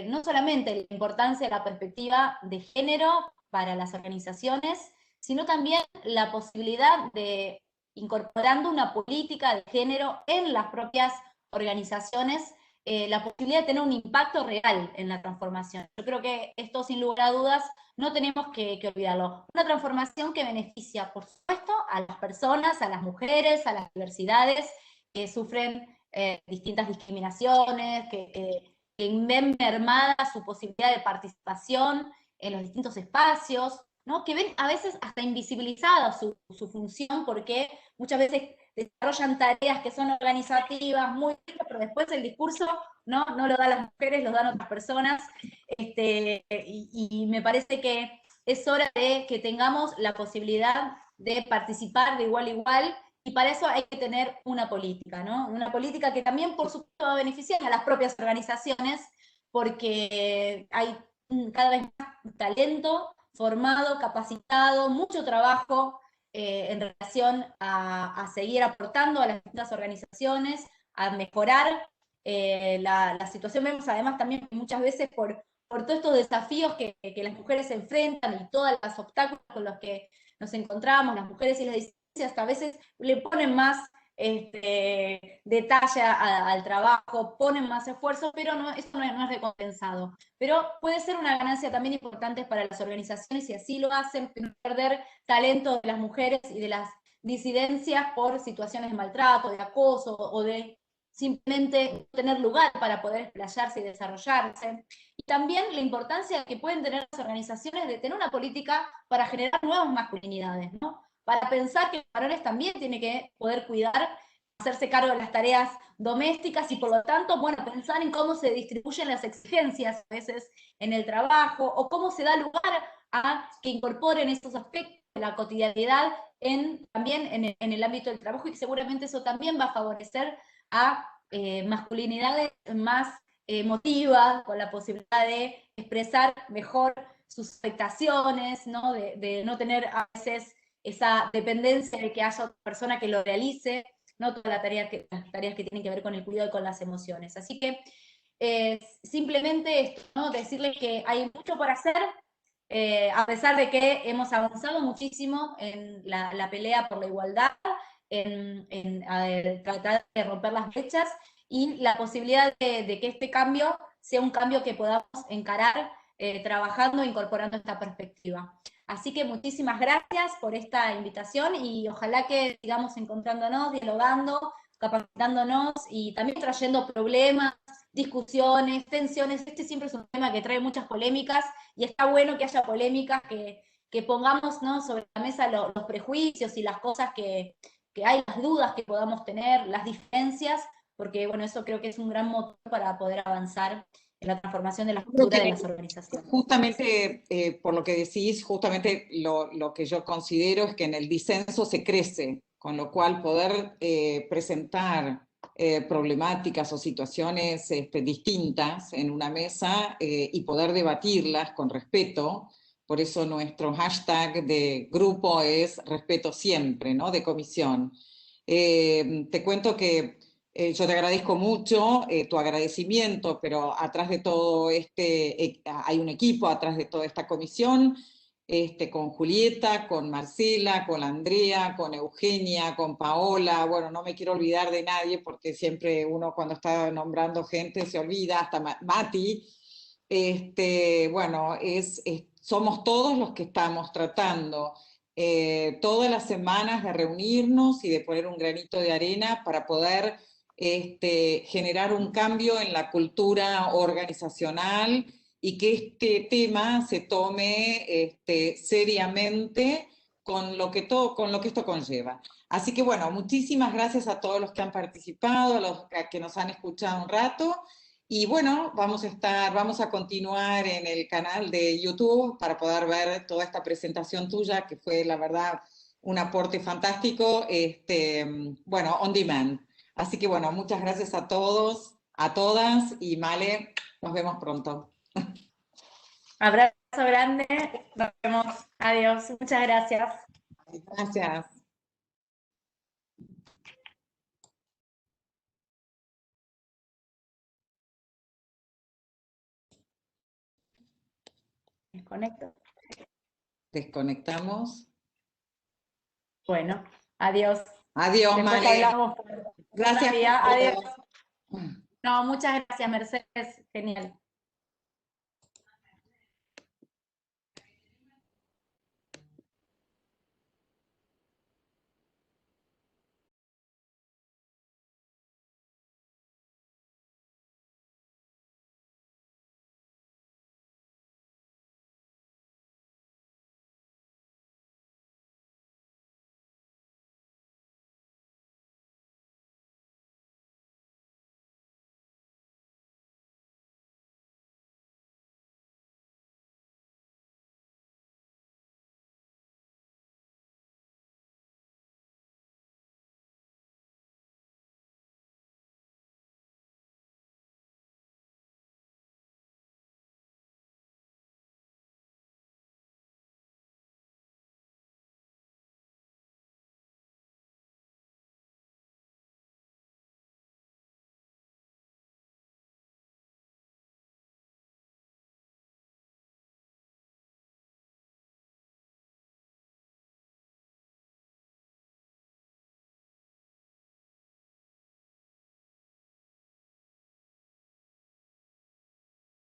No solamente la importancia de la perspectiva de género para las organizaciones, sino también la posibilidad de, incorporando una política de género en las propias organizaciones, la posibilidad de tener un impacto real en la transformación. Yo creo que esto, sin lugar a dudas, no tenemos que olvidarlo. Una transformación que beneficia, por supuesto, a las personas, a las mujeres, a las diversidades que sufren distintas discriminaciones, que ven mermada su posibilidad de participación en los distintos espacios, ¿no?, que ven a veces hasta invisibilizada su función, porque muchas veces desarrollan tareas que son organizativas, muy ricas, pero después el discurso no lo dan las mujeres, lo dan otras personas, y me parece que es hora de que tengamos la posibilidad de participar de igual a igual, y para eso hay que tener una política, ¿no? Una política que también, por supuesto, va a beneficiar a las propias organizaciones, porque hay cada vez más talento formado, capacitado, mucho trabajo en relación a seguir aportando a las distintas organizaciones, a mejorar la situación. Vemos además también muchas veces por todos estos desafíos que las mujeres se enfrentan y todos los obstáculos con los que nos encontramos, las mujeres y las disidencias, a veces le ponen más detalle al trabajo, ponen más esfuerzo, pero eso no es recompensado. Pero puede ser una ganancia también importante para las organizaciones, y así lo hacen, no perder talento de las mujeres y de las disidencias por situaciones de maltrato, de acoso, o de simplemente tener lugar para poder explayarse y desarrollarse. Y también la importancia que pueden tener las organizaciones de tener una política para generar nuevas masculinidades, ¿no? Para pensar que los varones también tienen que poder cuidar, hacerse cargo de las tareas domésticas, y por lo tanto, bueno, pensar en cómo se distribuyen las exigencias a veces en el trabajo, o cómo se da lugar a que incorporen estos aspectos de la cotidianidad también en el ámbito del trabajo, y seguramente eso también va a favorecer a masculinidades más emotivas, con la posibilidad de expresar mejor sus expectaciones, ¿no? De no tener a veces esa dependencia de que haya otra persona que lo realice, no todas las tareas que tienen que ver con el cuidado y con las emociones. Así que simplemente esto, ¿no? Decirles que hay mucho por hacer, a pesar de que hemos avanzado muchísimo en la pelea por la igualdad, en tratar de romper las brechas, y la posibilidad de que este cambio sea un cambio que podamos encarar trabajando e incorporando esta perspectiva. Así que muchísimas gracias por esta invitación, y ojalá que sigamos encontrándonos, dialogando, capacitándonos y también trayendo problemas, discusiones, tensiones. Este siempre es un tema que trae muchas polémicas, y está bueno que haya polémicas, que pongamos, ¿no?, sobre la mesa los prejuicios y las cosas que hay, las dudas que podamos tener, las diferencias, porque bueno, eso creo que es un gran motor para poder avanzar en la transformación de la cultura de las organizaciones. Justamente por lo que decís, justamente lo que yo considero es que en el disenso se crece, con lo cual poder presentar problemáticas o situaciones distintas en una mesa y poder debatirlas con respeto. Por eso nuestro hashtag de grupo es respeto siempre, ¿no? De comisión. Te cuento que yo te agradezco mucho tu agradecimiento, pero atrás de todo hay un equipo, atrás de toda esta comisión, con Julieta, con Marcela, con Andrea, con Eugenia, con Paola. Bueno, no me quiero olvidar de nadie, porque siempre uno cuando está nombrando gente se olvida, hasta Mati. Bueno, somos todos los que estamos tratando todas las semanas de reunirnos y de poner un granito de arena para poder generar un cambio en la cultura organizacional, y que este tema se tome seriamente con lo que esto conlleva. Así que bueno, muchísimas gracias a todos los que han participado, a los que nos han escuchado un rato. Y bueno, vamos a continuar en el canal de YouTube para poder ver toda esta presentación tuya, que fue, la verdad, un aporte fantástico, bueno, on demand. Así que bueno, muchas gracias a todos, a todas, y Male, nos vemos pronto. Abrazo grande, nos vemos, adiós, muchas gracias. Gracias. Desconecto. Desconectamos. Bueno, adiós. Adiós, Después Male. hablamos. Gracias. Adiós. No, muchas gracias, Mercedes. Genial.